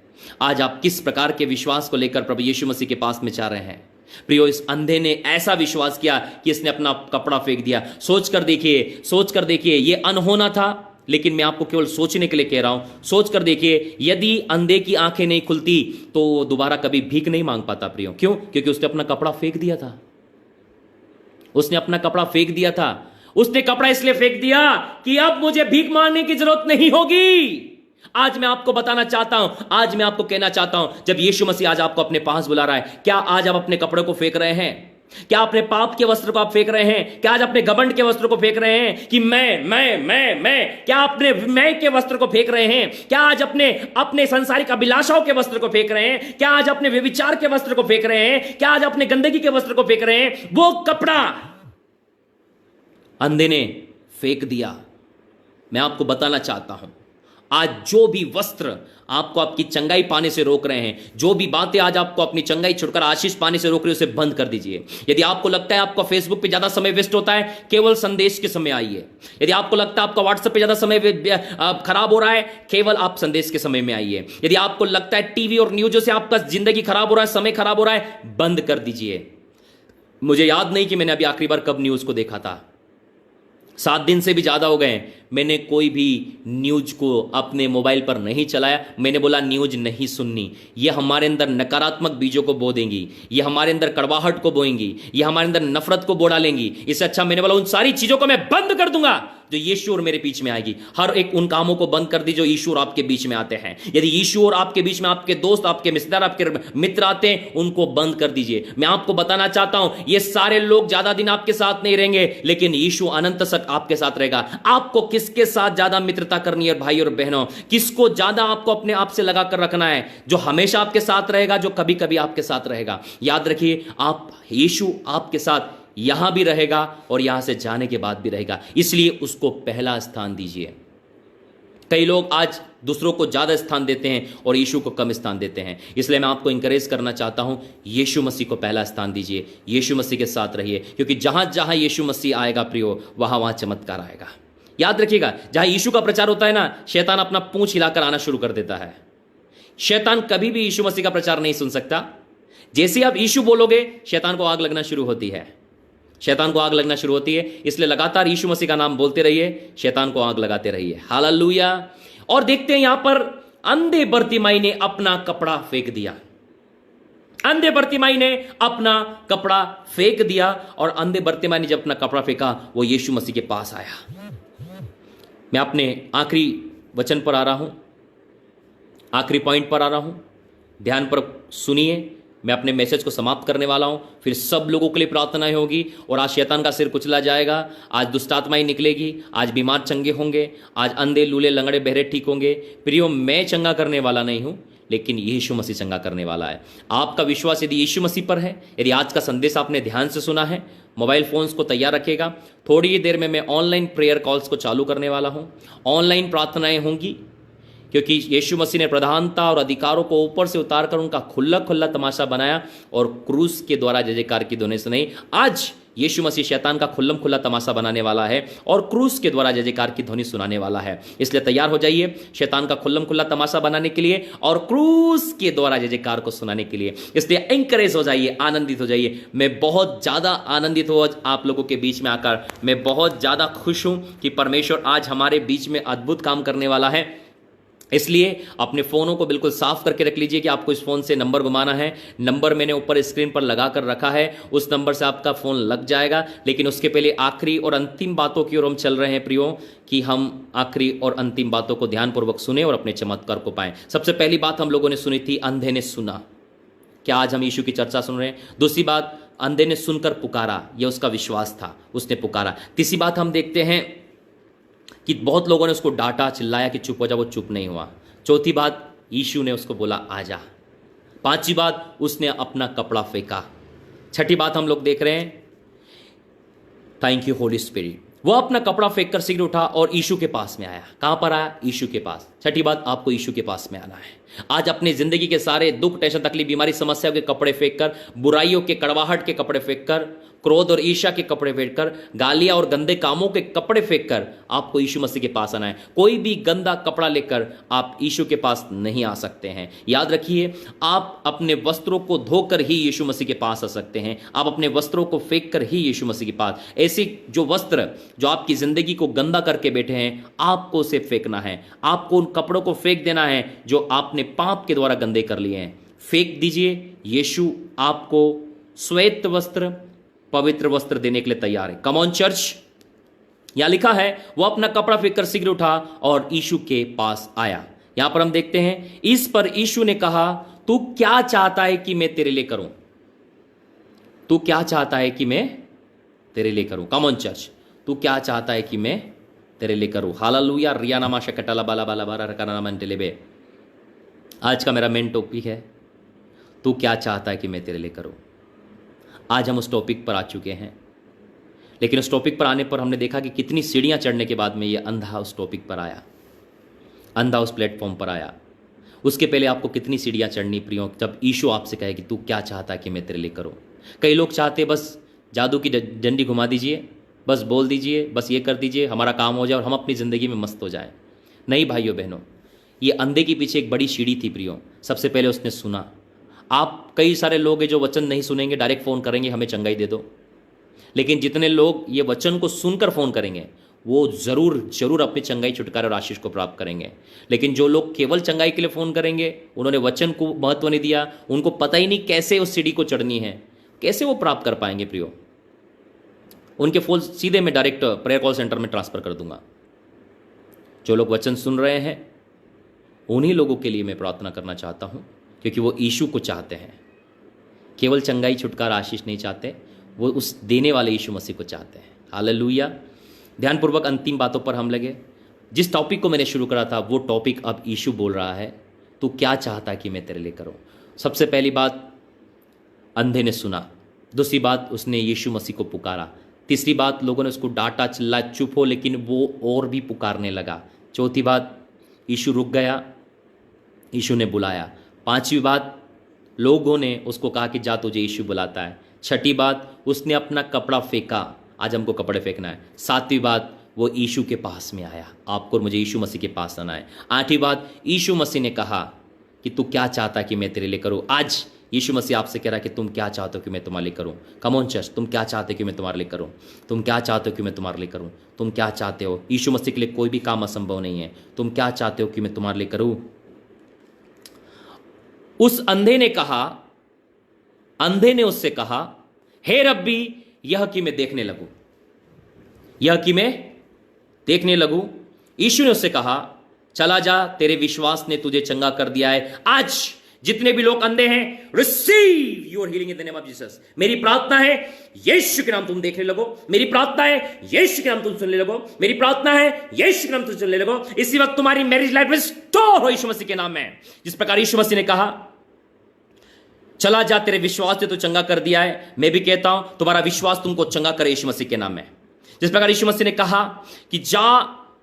आज आप किस प्रकार के विश्वास को लेकर प्रभु यीशु मसीह के पास में जा रहे हैं? प्रियो, इस अंधे ने ऐसा विश्वास किया कि इसने अपना कपड़ा फेंक दिया। सोच कर देखिए, ये अनहोना था, लेकिन मैं आपको केवल सोचने के लिए कह रहा हूं। सोच कर देखिए, यदि अंधे की आंखें नहीं खुलती तो दोबारा कभी भीख नहीं मांग पाता। प्रियो, क्यों? क्योंकि उसने अपना कपड़ा फेंक दिया था। उसने अपना कपड़ा फेंक दिया था। उसने कपड़ा इसलिए फेंक दिया कि अब मुझे भीख मांगने की जरूरत नहीं होगी। आज मैं आपको बताना चाहता हूं, आज मैं आपको कहना चाहता हूं, जब यीशु मसीह आज आपको अपने पास बुला रहा है, क्या आज आप अपने कपड़े को फेंक रहे हैं? क्या अपने पाप के वस्त्र को आप फेंक रहे हैं? क्या आज अपने घमंड के वस्त्र को फेंक रहे हैं कि मैं? क्या अपने मैं के वस्त्र को फेंक रहे हैं? क्या आज अपने सांसारिक अभिलाषाओं के वस्त्र को फेंक रहे हैं? क्या आज अपने व्यभिचार के वस्त्र को फेंक रहे हैं? क्या आज अपने गंदगी के वस्त्र को फेंक रहे हैं? वो कपड़ा अंधे ने फेंक दिया। मैं आपको बताना चाहता हूं, आज जो भी वस्त्र आपको आपकी चंगाई पाने से रोक रहे हैं, जो भी बातें आज आपको अपनी चंगाई छुड़कर आशीष पाने से रोक रही है, उसे बंद कर दीजिए। यदि आपको लगता है आपका फेसबुक पे ज्यादा समय वेस्ट होता है, केवल संदेश के समय आइए। यदि आपको लगता है आपका व्हाट्सएप पे ज्यादा समय खराब हो रहा है, केवल आप संदेश के समय में आइए। यदि आपको लगता है टीवी और न्यूज़ों से आपका जिंदगी खराब हो रहा है, समय खराब हो रहा है, बंद कर दीजिए। मुझे याद नहीं कि मैंने अभी आखिरी बार कब न्यूज़ को देखा था। 7 दिन से भी ज़्यादा हो गए, मैंने कोई भी न्यूज को अपने मोबाइल पर नहीं चलाया। मैंने बोला न्यूज नहीं सुननी, ये हमारे अंदर नकारात्मक बीजों को बो देंगी, ये हमारे अंदर कड़वाहट को बोएंगी, ये हमारे अंदर नफरत को बो डालेंगी। इससे अच्छा मैंने बोला उन सारी चीज़ों को मैं बंद कर दूंगा जो यीशु और मेरे बीच में आएगी। हर एक उन कामों को बंद कर दी जो यीशु और आपके बीच में आते हैं। यदि यीशु और आपके बीच में आपके दोस्त, आपके रिश्तेदार, आपके मित्र आते हैं, उनको बंद कर दीजिए। मैं आपको बताना चाहता हूं, ये सारे लोग ज्यादा दिन आपके साथ नहीं रहेंगे, लेकिन यीशु अनंत तक आपके साथ रहेगा। आपको किसके साथ ज्यादा मित्रता करनी है भाई और बहनों? किसको ज्यादा आपको अपने आप से लगा कर रखना है? जो हमेशा आपके साथ रहेगा, जो कभी कभी आपके साथ रहेगा? याद रखिए, आप यीशु आपके साथ यहां भी रहेगा और यहां से जाने के बाद भी रहेगा, इसलिए उसको पहला स्थान दीजिए। कई लोग आज दूसरों को ज्यादा स्थान देते हैं और यीशु को कम स्थान देते हैं, इसलिए मैं आपको इंकरेज करना चाहता हूं, यीशु मसीह को पहला स्थान दीजिए, यीशु मसीह के साथ रहिए, क्योंकि जहां जहां यीशु मसीह आएगा प्रियो, वहां वहां चमत्कार आएगा। याद रखिएगा, जहां यीशु का प्रचार होता है ना, शैतान अपना पूंछ हिलाकर आना शुरू कर देता है। शैतान कभी भी यीशु मसीह का प्रचार नहीं सुन सकता। जैसे आप यीशु बोलोगे, शैतान को आग लगना शुरू होती है, शैतान को आग लगना शुरू होती है। इसलिए लगातार यीशु मसीह का नाम बोलते रहिए, शैतान को आग लगाते रहिए। हालेलुया। और देखते हैं यहां पर अंधे बर्तिमाई ने अपना कपड़ा फेंक दिया। अंधे बर्तिमाई ने अपना कपड़ा फेंक दिया, और अंधे बर्तिमाई ने जब अपना कपड़ा फेंका, वो यीशु मसीह के पास आया। मैं अपने आखिरी वचन पर आ रहा हूं, आखिरी पॉइंट पर आ रहा हूं, ध्यान पर सुनिए। मैं अपने मैसेज को समाप्त करने वाला हूं, फिर सब लोगों के लिए प्रार्थनाएं होगी, और आज शैतान का सिर कुचला जाएगा, आज दुष्टात्माएं निकलेगी, आज बीमार चंगे होंगे, आज अंधे लूले लंगड़े बहरे ठीक होंगे। प्रियो, मैं चंगा करने वाला नहीं हूं, लेकिन यीशु मसीह चंगा करने वाला है। आपका विश्वास यदि यीशु मसीह पर है, यदि आज का संदेश आपने ध्यान से सुना है, मोबाइल फोन्स को तैयार रखिएगा। थोड़ी ही देर में मैं ऑनलाइन प्रेयर कॉल्स को चालू करने वाला हूं, ऑनलाइन प्रार्थनाएं होंगी, क्योंकि यीशु मसीह ने प्रधानता और अधिकारों को ऊपर से उतारकर उनका खुला खुला तमाशा बनाया और क्रूस के द्वारा जय जयकार की ध्वनि सुनाई। आज यीशु मसीह शैतान का खुल्लम खुला तमाशा बनाने वाला है और क्रूस के द्वारा जय जयकार की ध्वनि सुनाने वाला है। इसलिए तैयार हो जाइए शैतान का खुल्लम खुला तमाशा बनाने के लिए और क्रूस के द्वारा जय जयकार को सुनाने के लिए। इसलिए एंकरेज हो जाइए, आनंदित हो जाइए। मैं बहुत ज़्यादा आनंदित हूँ आप लोगों के बीच में आकर। मैं बहुत ज़्यादा खुश हूँ कि परमेश्वर आज हमारे बीच में अद्भुत काम करने वाला है। इसलिए अपने फोनों को बिल्कुल साफ करके रख लीजिए कि आपको इस फोन से नंबर घुमाना है। नंबर मैंने ऊपर स्क्रीन पर लगा कर रखा है, उस नंबर से आपका फोन लग जाएगा। लेकिन उसके पहले आखिरी और अंतिम बातों की ओर हम चल रहे हैं प्रियो, कि हम आखिरी और अंतिम बातों को ध्यानपूर्वक सुने और अपने चमत्कार को पाएं। सबसे पहली बात हम लोगों ने सुनी थी, अंधे ने सुना। क्या आज हम यीशु की चर्चा सुन रहे हैं? दूसरी बात, अंधे ने सुनकर पुकारा, यह उसका विश्वास था, उसने पुकारा। तीसरी बात हम देखते हैं कि बहुत लोगों ने उसको डांटा, चिल्लाया कि चुप हो जा, वो चुप नहीं हुआ। चौथी बात, यीशु ने उसको बोला आजा। पांचवी बात, उसने अपना कपड़ा फेंका। छठी बात हम लोग देख रहे हैं, थैंक यू होली स्पिरिट, वो अपना कपड़ा फेंक कर शीघ्र उठा और यीशु के पास में आया। कहां पर आया? यीशु के पास। छठी बात, आपको यीशु के पास में आना है। आज अपनी जिंदगी के सारे दुख, टेंशन, तकलीफ, बीमारी, समस्याओं के कपड़े फेंक कर, बुराइयों के, कड़वाहट के कपड़े फेंक कर, क्रोध और ईर्ष्या के कपड़े फेंक कर, गालियां और गंदे कामों के कपड़े फेंक कर आपको यीशु मसीह के पास आना है। कोई भी गंदा कपड़ा लेकर आप यीशु के पास नहीं आ सकते हैं। याद रखिए, आप अपने वस्त्रों को धोकर ही यीशु मसीह के पास आ सकते हैं। आप अपने वस्त्रों को फेंक कर ही यीशु मसीह के पास, ऐसे जो वस्त्र जो आपकी जिंदगी को गंदा करके बैठे हैं, आपको उसे फेंकना है। आपको उन कपड़ों को फेंक देना है जो आपने पाप के द्वारा गंदे कर लिए हैं। फेंक दीजिए। यीशु आपको श्वेत वस्त्र, पवित्र वस्त्र देने के लिए तैयार है। Come on church. यहां लिखा है, वो अपना कपड़ा फेंक कर शीघ्र उठा और यीशु के पास आया। यहां पर हम देखते हैं, इस पर यीशु ने कहा, तू क्या चाहता है कि मैं तेरे लिए करूं? तू क्या चाहता है कि मैं तेरे लिए करूं? कम ऑन चर्च। तू क्या चाहता है कि मैं तेरे लिए करूं? हालेलुया। रियानामा शकटला बाला बाला बारा रकाना मंटेलेबे। आज का मेरा मेन टॉपिक है, तू क्या चाहता है कि मैं तेरे लिए करूं। आज हम उस टॉपिक पर आ चुके हैं, लेकिन उस टॉपिक पर आने पर हमने देखा कि कितनी सीढ़ियां चढ़ने के बाद में ये अंधा उस टॉपिक पर आया, अंधा उस प्लेटफॉर्म पर आया। उसके पहले आपको कितनी सीढ़ियां चढ़नी प्रियो, जब यीशु आपसे कहे कि तू क्या चाहता है कि मैं तेरे लिए करूं। कई लोग चाहते बस जादू की डंडी घुमा दीजिए, बस बोल दीजिए, बस ये कर दीजिए, हमारा काम हो जाए और हम अपनी ज़िंदगी में मस्त हो जाए। नहीं भाइयों बहनों, ये अंधे के पीछे एक बड़ी सीढ़ी थी प्रियो। सबसे पहले उसने सुना। आप कई सारे लोग हैं जो वचन नहीं सुनेंगे, डायरेक्ट फ़ोन करेंगे हमें चंगाई दे दो। लेकिन जितने लोग ये वचन को सुनकर फ़ोन करेंगे, वो ज़रूर अपनी चंगाई, छुटकारा और आशीष को प्राप्त करेंगे। लेकिन जो लोग केवल चंगाई के लिए फ़ोन करेंगे, उन्होंने वचन को महत्व नहीं दिया, उनको पता ही नहीं कैसे उस सीढ़ी को चढ़नी है, कैसे वो प्राप्त कर पाएंगे प्रियो। उनके फोन सीधे मैं डायरेक्ट प्रेयर कॉल सेंटर में ट्रांसफ़र कर दूंगा। जो लोग वचन सुन रहे हैं, उन्हीं लोगों के लिए मैं प्रार्थना करना चाहता हूं, क्योंकि वो यीशु को चाहते हैं। केवल चंगाई, छुटकारा, आशीष नहीं चाहते, वो उस देने वाले यीशु मसीह को चाहते हैं। हालेलुया। ध्यानपूर्वक अंतिम बातों पर हम लगे। जिस टॉपिक को मैंने शुरू करा था, वो टॉपिक अब यीशु बोल रहा है, तू क्या चाहता है कि मैं तेरे लिए करूं। सबसे पहली बात, अंधे ने सुना। दूसरी बात, उसने यीशु मसीह को पुकारा। तीसरी बात, लोगों ने उसको डांटा, चिल्लाया, चुप हो, लेकिन वो और भी पुकारने लगा। चौथी बात, यीशु रुक गया, यीशु ने बुलाया। पांचवी बात, लोगों ने उसको कहा कि जा, तुझे यीशु बुलाता है। छठी बात, उसने अपना कपड़ा फेंका। आज हमको कपड़े फेंकना है। सातवीं बात, वो यीशु के पास में आया। आपको और मुझे यीशु मसीह के पास आना है। आठवीं बात, यीशु मसीह ने कहा कि तू क्या चाहता है कि मैं तेरे लिए करूं। आज यीशु मसीह आपसे कह रहा है कि तुम क्या चाहते हो कि मैं तुम्हारे लिए करूं। कम ऑन चर्च, तुम क्या चाहते हो कि मैं तुम्हारे लिए करूं? तुम क्या चाहते हो कि मैं तुम्हारे लिए करूं? तुम क्या चाहते हो? यीशु मसीह के लिए कोई भी काम असंभव नहीं है। तुम क्या चाहते हो कि मैं तुम्हारे लिए करूं? उस अंधे ने कहा, अंधे ने उससे कहा, हे रब्बी, यह कि मैं देखने लगूं, यह कि मैं देखने लगूं। यीशु ने उससे कहा, चला जा, तेरे विश्वास ने तुझे चंगा कर दिया है। आज जितने भी लोग अंधे हैं, receive your healing in the name of Jesus. मेरी प्रार्थना है, यीशु के नाम तुम देखने लगो। मेरी प्रार्थना है, यीशु के नाम तुम सुनने लगो। मेरी प्रार्थना है, यीशु के नाम तुम सुनने लगो। इसी वक्त तुम्हारी मैरिज लाइफ रिस्टोर हो यीशु मसीह के नाम में। जिस प्रकार यीशु मसीह ने कहा, चला जा, तेरे विश्वास ने तो चंगा कर दिया है, मैं भी कहता हूं तुम्हारा विश्वास तुमको चंगा करे यीशु मसीह के नाम में। जिस प्रकार यीशु मसीह ने कहा कि जा,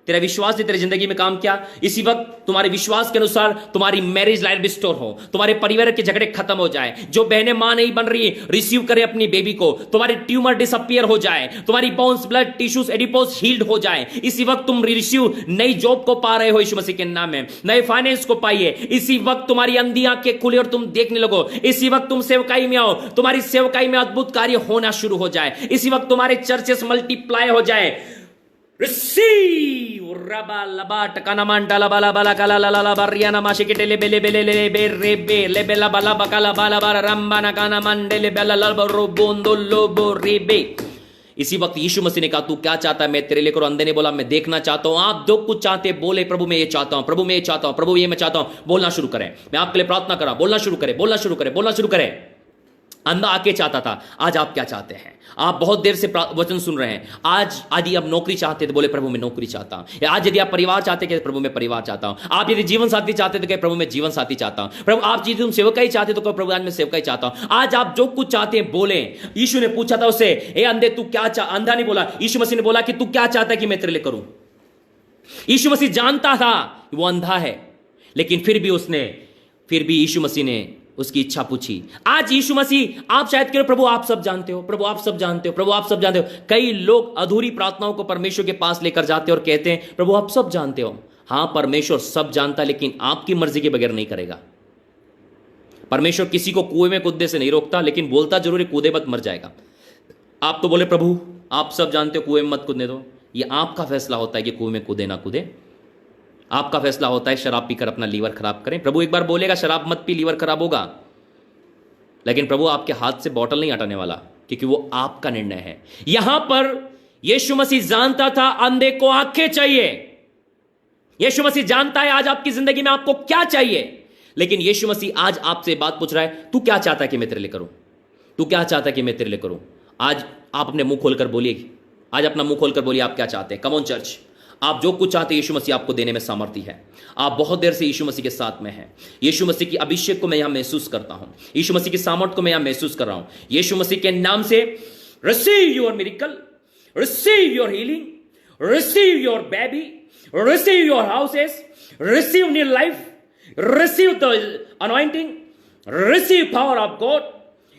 तेरा विश्वास ने तेरी जिंदगी में काम किया, इसी वक्त तुम्हारे विश्वास के अनुसार तुम्हारी मैरिज लाइफ रिस्टोर हो, तुम्हारे परिवार के झगड़े खत्म हो जाए। जो बहनें मां नहीं बन रही, रिसीव करे अपनी बेबी को, तुम्हारी ट्यूमर डिसअपियर हो जाए, तुम्हारी bones, blood tissues, adipose healed हो जाए। इसी वक्त तुम रिसीव नई जॉब को पा रहे हो यीशु मसीह के नाम में, नए फाइनेंस को पाइए। इसी वक्त तुम्हारी अंधी आंखें खुली और तुम देखने लगो। इसी वक्त तुम सेवकाई में आओ, तुम्हारी सेवकाई में अद्भुत कार्य होना शुरू हो जाए। इसी वक्त तुम्हारे चर्चेस मल्टीप्लाई हो जाए। रिसीव रबा लबा टकाना मांटा लबा लबा ला काला ला ला बरियाना माशिके टेले बेले बेले ले बे रे बे ले बेला बला बकाला बाला बारा रंबा ना काना मंडे बेला लबा रोबोंदो लोबो रे बे। इसी वक्त यीशु मसीह ने कहा तू क्या चाहता है मैं तेरे लिए करूं। अंधे ने बोला मैं देखना चाहता हूं। आप जो कुछ चाहते बोले प्रभु मैं ये चाहता हूं, प्रभु मैं ये चाहता हूं, प्रभु ये मैं चाहता हूं। बोलना शुरू करें, मैं आपके लिए प्रार्थना करा। बोलना शुरू करें, बोलना शुरू करें, बोलना शुरू करें। अंधा आके चाहता था, आज आप क्या चाहते हैं? आप बहुत देर से वचन सुन रहे हैं। आज यदि आप नौकरी चाहते तो बोले प्रभु मैं नौकरी चाहता हूं। आज यदि आप परिवार चाहते कि प्रभु मैं परिवार चाहता हूं। आप यदि जीवन साथी चाहते तो कहे प्रभु मैं जीवन साथी चाहता हूं। प्रभु आप यदि तुम सेवकाई चाहते तो कहो प्रभु आज मैं सेवकाई चाहता हूं। आज आप जो कुछ चाहते हैं बोले। यीशु ने पूछा था उसे, ए अंधे तू क्या अंधा नहीं बोला, यीशु मसीह ने बोला कि तू क्या चाहता है कि मैं तेरे लिए करूं। यीशु मसीह जानता था वो अंधा है, लेकिन फिर भी यीशु मसीह ने उसकी इच्छा पूछी। आज यीशु मसीह आप शायद कहो प्रभु आप सब जानते हो, प्रभु आप सब जानते हो, प्रभु आप सब जानते हो। कई लोग अधूरी प्रार्थनाओं को परमेश्वर के पास लेकर जाते हैं और कहते हैं प्रभु आप सब जानते हो। हां परमेश्वर सब जानता है, लेकिन आपकी मर्जी के बगैर नहीं करेगा। परमेश्वर किसी को कुएं में कूदने से नहीं रोकता, लेकिन बोलता जरूर है कूदे मत मर जाएगा। आप तो बोले प्रभु आप सब जानते हो कुएं में मत कूदने दो। ये आपका फैसला होता है कि कुएं में कूदे ना कूदे। आपका फैसला होता है शराब पीकर अपना लीवर खराब करें। प्रभु एक बार बोलेगा शराब मत पी लीवर खराब होगा, लेकिन प्रभु आपके हाथ से बॉटल नहीं हटाने वाला, क्योंकि वो आपका निर्णय है। यहां पर यीशु मसीह जानता था अंधे को आंखें चाहिए। यीशु मसीह जानता है आज आपकी जिंदगी में आपको क्या चाहिए, लेकिन यीशु मसीह आज आपसे बात पूछ रहा है तू क्या चाहता है कि मैं तेरे लिए करूं, तू क्या चाहता है कि मैं तेरे लिए करूं। आज आप अपने मुंह खोलकर बोलिए, आज अपना मुंह खोलकर बोलिए आप क्या चाहते हैं। कम ऑन चर्च, आप जो कुछ चाहते हैं यीशु मसीह आपको देने में सामर्थ्य है। आप बहुत देर से यीशु मसीह के साथ में हैं। यीशु मसीह की अभिषेक को मैं यहां महसूस करता हूं, यीशु मसीह की सामर्थ्य को मैं यहां महसूस कर रहा हूं। यीशु मसीह के नाम से receive your miracle, receive your healing, receive your baby, receive your houses, receive new life, receive the anointing, receive power of God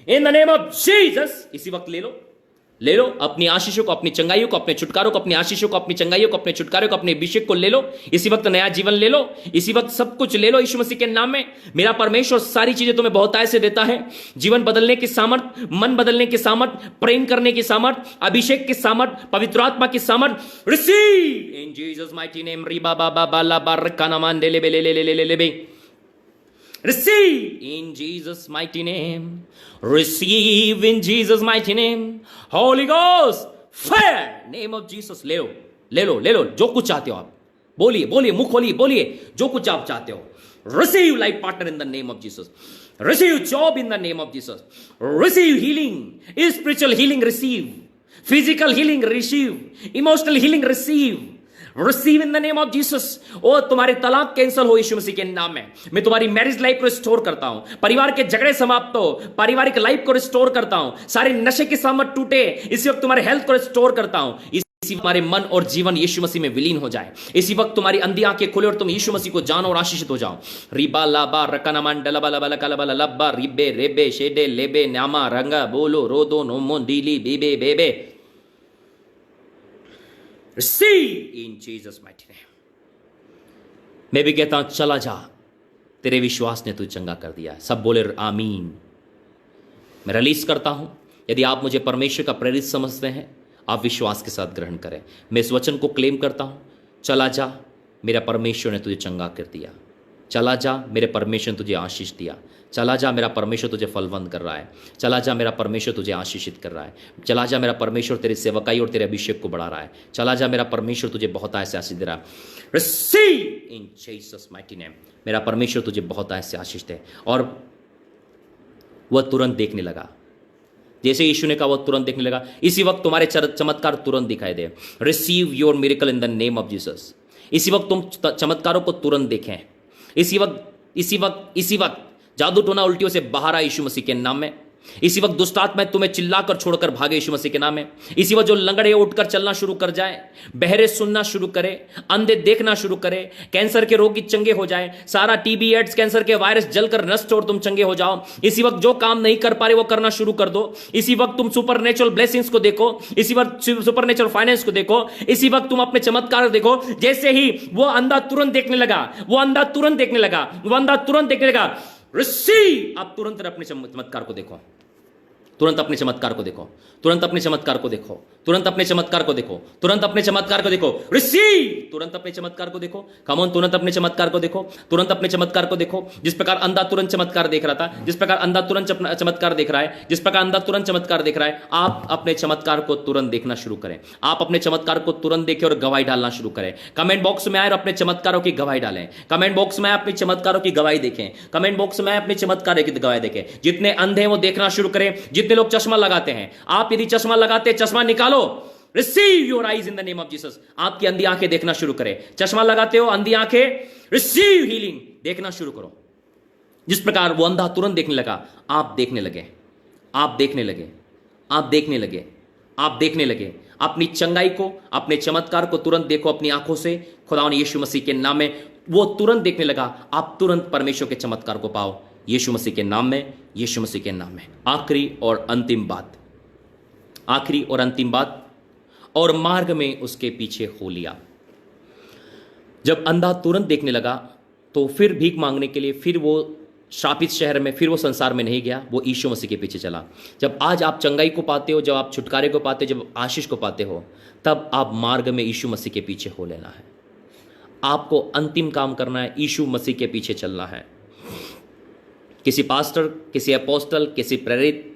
in the name of Jesus. इसी वक्त ले लो अपनी आशीषों को, अपनी चंगाइयों को, अपने छुटकारों को, अपनी आशीषों को, अपनी चंगाइयों को, अपने छुटकारों को, अपने अभिषेक को ले लो। इसी वक्त नया जीवन ले लो, इसी वक्त सब कुछ ले लो यीशु मसीह के नाम में। मेरा परमेश्वर सारी चीजें तुम्हें बहुतायत से देता है। जीवन बदलने की सामर्थ, मन बदलने की सामर्थ, प्रेम करने की सामर्थ, अभिषेक की सामर्थ, पवित्र आत्मा की सामर्थ। Receive in Jesus mighty name. रिबा बाबा बाला बारकाना मान ले ले ले ले बे। Receive in Jesus' mighty name. Receive in Jesus' mighty name. Holy Ghost, fire, name of Jesus. ले लो जो कुछ चाहते हो आप बोलिए, मुख खोलिए, बोलिए जो कुछ आप चाहते हो। Receive life partner in the name of Jesus. Receive job in the name of Jesus. Receive healing, spiritual healing receive, physical healing receive, emotional healing receive. Receive in the name of Jesus. ओ तुम्हारे तलाक cancel हो यीशु मसीह के नाम में। मैं तुम्हारी marriage life को रिस्टोर करता हूं, परिवार के झगड़े समाप्त हो, पारिवारिक लाइफ को रिस्टोर करता हूं, सारे नशे की सामर्थ टूटे। इसी वक्त तुम्हारे हेल्थ को रिस्टोर करता हूं। इसी तुम्हारे मन और जीवन यीशु मसीह में विलीन हो जाए। इसी वक्त तुम्हारी अंधी आंखें खुले और तुम यीशु मसीह को जानो और आशीषित हो जाओ। रिबा लाबा रकनामान डलबा लबा लकलबा लब्बा रिबे रेबे शेडे लेबे नामा रंगा बोलो रोदो नोमो दीली बीबे बेबे। Receive in Jesus mighty name. मैं भी कहता हूं चला जा, तेरे विश्वास ने तुझे चंगा कर दिया। सब बोले आमीन। मैं रिलीज करता हूं। यदि आप मुझे परमेश्वर का प्रेरित समझते हैं, आप विश्वास के साथ ग्रहण करें। मैं इस वचन को क्लेम करता हूं। चला जा, मेरा परमेश्वर ने तुझे चंगा कर दिया। चला जा, मेरे परमेश्वर ने तुझे आशीष दिया। चला जा, मेरा परमेश्वर तुझे फलवंत कर रहा है। चला जा, मेरा परमेश्वर तुझे आशीषित कर रहा है। चला जा, मेरा परमेश्वर तेरी सेवकाई और तेरे अभिषेक को बढ़ा रहा है। चला जा, मेरा परमेश्वर तुझे बहुत आय से आशीष दे रहा है। Receive in Jesus mighty name. मेरा परमेश्वर तुझे बहुत आय से आशीष दे। और वह तुरंत देखने लगा, जैसे यीशु ने कहा वह तुरंत देखने लगा। इसी वक्त तुम्हारे चमत्कार तुरंत दिखाई दे। Receive your miracle in the name of Jesus. इसी वक्त तुम चमत्कारों को तुरंत देखें। इसी वक्त जादू टोना उल्टियों से बाहर आए यीशु मसीह के नाम में। इसी वक्त दुष्ट आत्माएं तुम्हें चिल्लाकर छोड़कर भागे यीशु मसीह के नाम में। इसी वक्त जो लंगड़े उठकर चलना शुरू कर जाए, बहरे सुनना शुरू करे, अंधे देखना शुरू करे, कैंसर के रोगी चंगे हो जाए, सारा टीबी एड्स कैंसर के वायरस जलकर नष्ट और तुम चंगे हो जाओ। इसी वक्त जो काम नहीं कर पा रहे वो करना शुरू कर दो। इसी वक्त तुम सुपरनेचुरल ब्लेसिंग्स को देखो। इसी वक्त सुपरनेचुरल फाइनेंस को देखो। इसी वक्त तुम अपने चमत्कार देखो। जैसे ही वो अंधा तुरंत देखने लगा, वो अंधा तुरंत देखने लगा, वो अंधा तुरंत देखने लगा। रिसीव, आप तुरंत अपने चमत्कार को देखो। तुरंत अपने चमत्कार को देखो, तुरंत अपने चमत्कार को देखो, तुरंत अपने चमत्कार को देखो, तुरंत अपने चमत्कार को देखो। रिसीव, तुरंत अपने चमत्कार को देखो। कम ऑन, तुरंत अपने चमत्कार को देखो, तुरंत अपने चमत्कार को देखो। जिस प्रकार अंधा तुरंत चमत्कार देख रहा था, जिस प्रकार अंधा तुरंत चमत्कार देख रहा है, जिस प्रकार अंधा तुरंत चमत्कार देख रहा है, आप अपने चमत्कार को तुरंत देखना शुरू करें। आप अपने चमत्कार को तुरंत देखें और गवाही डालना शुरू करें। कमेंट बॉक्स में आए और अपने चमत्कारों की गवाही डालें। कमेंट बॉक्स में अपने चमत्कारों की गवाही देखें। कमेंट बॉक्स में अपने चमत्कार की गवाही देखें। जितने अंधे हैं वो देखना शुरू करें। जितने लोग चश्मा लगाते हैं, आप यदि चश्मा लगाते हैं, चश्मा निकालो। Receive your eyes in the name of Jesus. आपकी अंधी आंखें देखना शुरू करें। चश्मा लगाते हो, अंधी आंखें, रिसीव हीलिंग, देखना शुरू करो। जिस प्रकार वो अंधा तुरंत देखने लगा, आप देखने लगे, आप देखने लगे, आप देखने लगे, आप देखने लगे। अपनी चंगाई को, अपने चमत्कार को तुरंत देखो अपनी आंखों से। खुदा ने यीशु मसीह के नाम में वो तुरंत देखने लगा। आप तुरंत परमेश्वर के चमत्कार को पाओ यीशु मसीह के नाम में, यीशु मसीह के नाम में। आखिरी और अंतिम बात, आखिरी और अंतिम बात, और मार्ग में उसके पीछे हो लिया। जब अंधा तुरंत देखने लगा तो फिर भीख मांगने के लिए फिर वो श्रापित शहर में, फिर वो संसार में नहीं गया, वो यीशु मसीह के पीछे चला। जब आज आप चंगाई को पाते हो, जब आप छुटकारे को पाते हो, जब आशीष को पाते हो, तब आप मार्ग में यीशु मसीह के पीछे हो लेना है। आपको अंतिम काम करना है, यीशु मसीह के पीछे चलना है। किसी पास्टर, किसी अपोस्टल, किसी प्रेरित,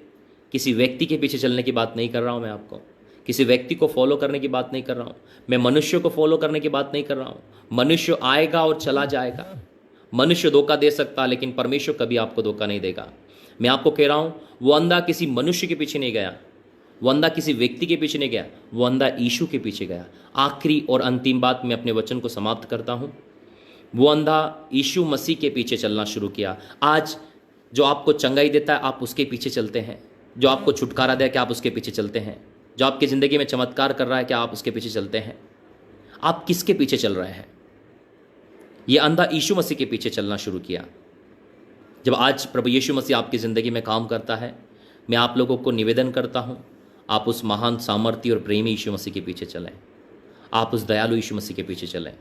किसी व्यक्ति के पीछे चलने की बात नहीं कर रहा हूं मैं आपको। किसी व्यक्ति को फॉलो करने की बात नहीं कर रहा हूं मैं। मनुष्य को फॉलो करने की बात नहीं कर रहा हूं। मनुष्य आएगा और चला जाएगा। मनुष्य धोखा दे सकता, लेकिन परमेश्वर कभी आपको धोखा नहीं देगा। मैं आपको कह रहा हूं, वो अंधा किसी मनुष्य के पीछे नहीं गया, वो अंधा किसी व्यक्ति के पीछे नहीं गया, वो अंधा यीशु के पीछे गया। आखिरी और अंतिम बात, मैं अपने वचन को समाप्त करता हूं। वो अंधा यीशु मसीह के पीछे चलना शुरू किया। आज जो आपको चंगाई देता है, आप उसके पीछे चलते हैं। जो आपको छुटकारा दे, क्या आप उसके पीछे चलते हैं? जो आपकी ज़िंदगी में चमत्कार कर रहा है, क्या आप उसके पीछे चलते हैं? आप किसके पीछे चल रहे हैं? ये अंधा यीशु मसीह के पीछे चलना शुरू किया। जब आज प्रभु यीशु मसीह आपकी ज़िंदगी में काम करता है, मैं आप लोगों को निवेदन करता हूँ, आप उस महान सामर्थ्य और प्रेमी यीशु मसीह के पीछे चलें। आप उस दयालु यीशु मसीह के पीछे चलें।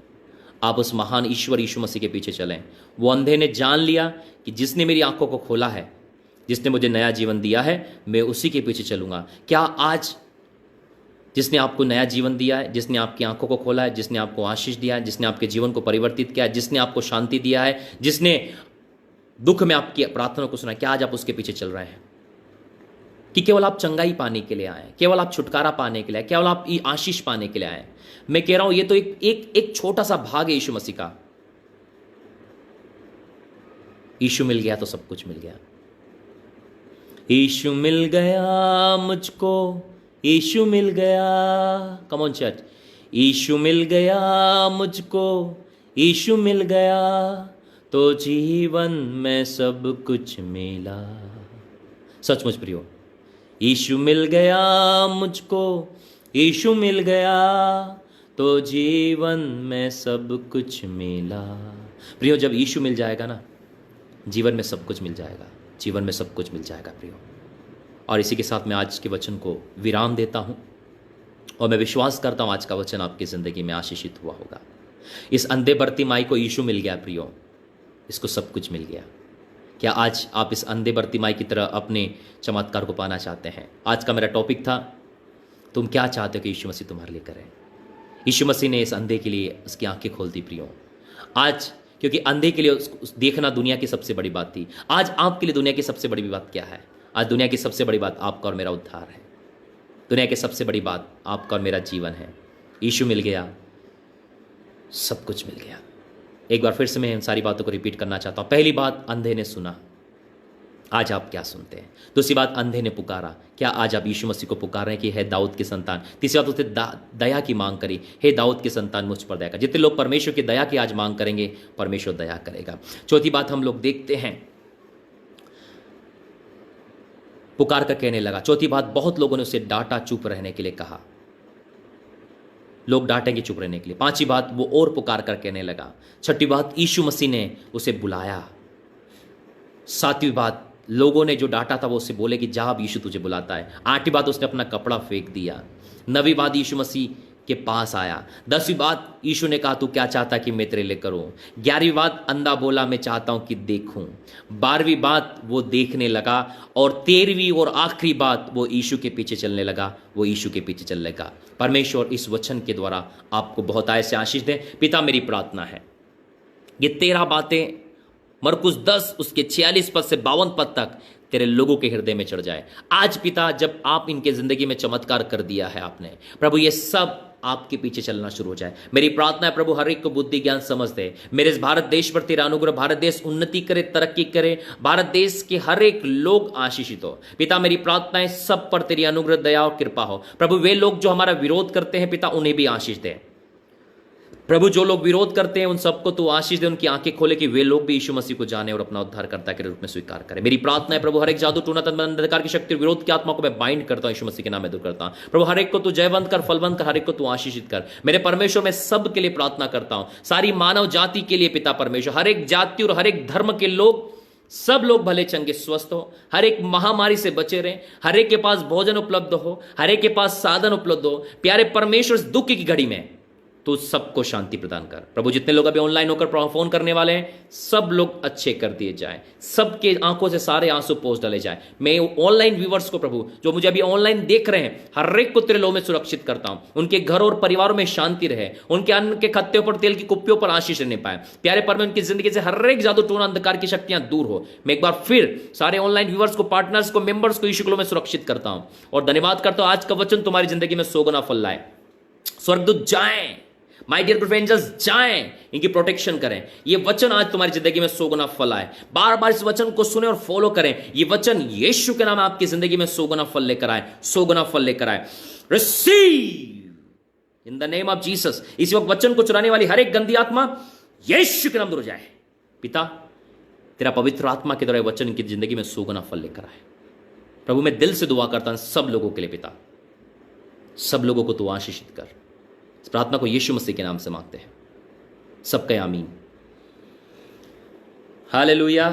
आप उस महान ईश्वर यीशु मसीह के पीछे चलें। वो अंधे ने जान लिया कि जिसने मेरी आंखों को खोला है, जिसने मुझे नया जीवन दिया है, मैं उसी के पीछे चलूँगा। क्या आज जिसने आपको नया जीवन दिया है, जिसने आपकी आंखों को खोला है, जिसने आपको आशीष दिया है, जिसने आपके जीवन को परिवर्तित किया है, जिसने आपको शांति दिया है, जिसने दुख में आपकी प्रार्थना को सुना, क्या आज आप उसके पीछे चल रहे हैं? कि केवल आप चंगाई पाने के लिए आए, केवल आप छुटकारा पाने के लिए आए, केवल आप आशीष पाने के लिए आए? मैं कह रहा हूं, ये तो एक छोटा सा भाग है यीशु मसीह का। यीशु मिल गया तो सब कुछ मिल गया। यीशु मिल गया मुझको, यीशु मिल गया। कम ऑन चर्च। यीशु मिल गया मुझको, यीशु मिल गया तो जीवन में सब कुछ मिला। सचमुच प्रियो, यीशु मिल गया मुझको, यीशु मिल गया तो जीवन में सब कुछ मिला। प्रियो, जब यीशु मिल जाएगा ना, जीवन में सब कुछ मिल जाएगा, जीवन में सब कुछ मिल जाएगा प्रियो। और इसी के साथ मैं आज के वचन को विराम देता हूं और मैं विश्वास करता हूं आज का वचन आपकी ज़िंदगी में आशीषित हुआ होगा। इस अंधे बर्तिमाई को यीशु मिल गया प्रियो, इसको सब कुछ मिल गया। क्या आज आप इस अंधे बर्तिमाई की तरह अपने चमत्कार को पाना चाहते हैं? आज का मेरा टॉपिक था, तुम क्या चाहते हो कि यीशु मसीह तुम्हारे लिए करे? यीशु मसीह ने इस अंधे के लिए उसकी आंखें खोल दी प्रियो। आज क्योंकि अंधे के लिए देखना दुनिया की सबसे बड़ी बात थी, आज आपके लिए दुनिया की सबसे बड़ी बात क्या है? आज दुनिया की सबसे बड़ी बात आपका और मेरा उद्धार है। दुनिया की सबसे बड़ी बात आपका और मेरा जीवन है। यीशु मिल गया, सब कुछ मिल गया। एक बार फिर से मैं इन सारी बातों को रिपीट करना चाहता हूँ। पहली बात, अंधे ने सुना, आज आप क्या सुनते हैं? दूसरी बात, अंधे ने पुकारा, क्या आज आप यीशु मसीह को पुकार रहे हैं कि हे दाऊद की संतान? तीसरी बात, उसने दया की मांग करी, हे दाऊद की संतान मुझ पर दया कर। जितने लोग परमेश्वर की दया की आज मांग करेंगे, परमेश्वर दया करेगा। चौथी बात हम लोग देखते हैं, पुकार कर कहने लगा। चौथी बात, बहुत लोगों ने उसे डांटा, चुप रहने के लिए कहा। लोग डांटेंगे चुप रहने के लिए। पांचवी बात, वो और पुकार कर कहने लगा। छठी बात, यीशु मसीह ने उसे बुलाया। सातवीं बात, लोगों ने जो डांटा था वो उससे बोले कि जा, अब यीशु तुझे बुलाता है। आठवीं बात, उसने अपना कपड़ा फेंक दिया। नवीं बात, यीशु मसीह के पास आया। 10वीं बात यीशु ने कहा तू क्या चाहता कि मैं तेरे लिए करूं। 11वीं बात अंधा बोला मैं चाहता हूं कि देखूं। 12वीं बात वो देखने लगा और 13वीं और आखिरी बात वो यीशु के पीछे चलने लगा, वो यीशु के पीछे चलने लगा। परमेश्वर इस वचन के द्वारा आपको बहुत आय से आशीष दे। पिता मेरी प्रार्थना है ये 13 बातें मरकुस 10 उसके 46 पद से 52 पद तक तेरे लोगों के हृदय में चढ़ जाए आज। पिता जब आप इनके जिंदगी में चमत्कार कर दिया है आपने प्रभु, ये सब आपके पीछे चलना शुरू हो जाए। मेरी प्रार्थना है प्रभु हर एक को बुद्धि ज्ञान समझ दे। मेरे इस भारत देश पर तेरा अनुग्रह, भारत देश उन्नति करे, तरक्की करे, भारत देश के हर एक लोग आशीषित हो। पिता मेरी प्रार्थना है सब पर तेरी अनुग्रह, दया और कृपा हो। प्रभु वे लोग जो हमारा विरोध करते हैं पिता उन्हें भी आशीष दे। प्रभु जो लोग विरोध करते हैं उन सबको तू आशीष दे, उनकी आंखें खोले कि वे लोग भी यीशु मसीह को जाने और अपना उद्धारकर्ता के रूप में स्वीकार करें। मेरी प्रार्थना है प्रभु हर एक जादू टूना तंत्र अंधकार की शक्ति और विरोध की आत्मा को मैं बाइंड करता हूं, यीशु मसीह के नाम में दूर करता हूं। प्रभु हर एक को तू जयवंत कर, फलवंत कर, हर एक को तू आशीषित कर। मेरे परमेश्वर मैं सब के लिए प्रार्थना करता हूं, सारी मानव जाति के लिए पिता परमेश्वर, हर एक जाति और हर एक धर्म के लोग, सब लोग भले चंगे स्वस्थ हो, हर एक महामारी से बचे रहें, हर एक के पास भोजन उपलब्ध हो, हर एक के पास साधन उपलब्ध हो। प्यारे परमेश्वर इस दुख की घड़ी में तो सबको शांति प्रदान कर। प्रभु जितने लोग अभी ऑनलाइन होकर फोन करने वाले हैं सब लोग अच्छे कर दिए जाए, सबके आंखों से सारे आंसू पोंछ डाले जाए। मैं ऑनलाइन व्यूवर्स को प्रभु जो मुझे अभी ऑनलाइन देख रहे हैं हर एक को तेरे लो में सुरक्षित करता हूं, उनके घर और परिवारों में शांति रहे, उनके अन्न के खत्ते पर, तेल की कुप्पियों पर आशीष रहने पाए। प्यारे परमेश्वर उनकी जिंदगी से हर एक जादू टोना अंधकार की शक्तियां दूर हो। मैं एक बार फिर सारे ऑनलाइन व्यूवर्स को, पार्टनर्स को, मेंबर्स को यीशु के लो में सुरक्षित करता हूं और धन्यवाद करता हूं। आज का वचन तुम्हारी जिंदगी में 100 गुना फल लाए। स्वर्गदूत जाएं, माय डियर प्रोफेंजर्स जाएं, इनकी प्रोटेक्शन करें। ये वचन आज तुम्हारी जिंदगी में 100 गुना फल आए। बार बार इस वचन को सुने और फॉलो करें। ये वचन यीशु के नाम आपकी जिंदगी में 100 गुना फल लेकर आए, 100 गुना फल लेकर आए। Receive in the name of Jesus. इस वक्त वचन को चुराने वाली हर एक गंदी आत्मा यीशु के नाम दूर हो जाए। पिता तेरा पवित्र आत्मा के द्वारा वचन की जिंदगी में 100 गुना फल लेकर आए। प्रभु मैं दिल से दुआ करता हूं सब लोगों के लिए पिता, सब लोगों को तू आशीषित कर। इस प्रार्थना को यीशु मसीह के नाम से मांगते हैं, सबका आमीन। हालेलुया।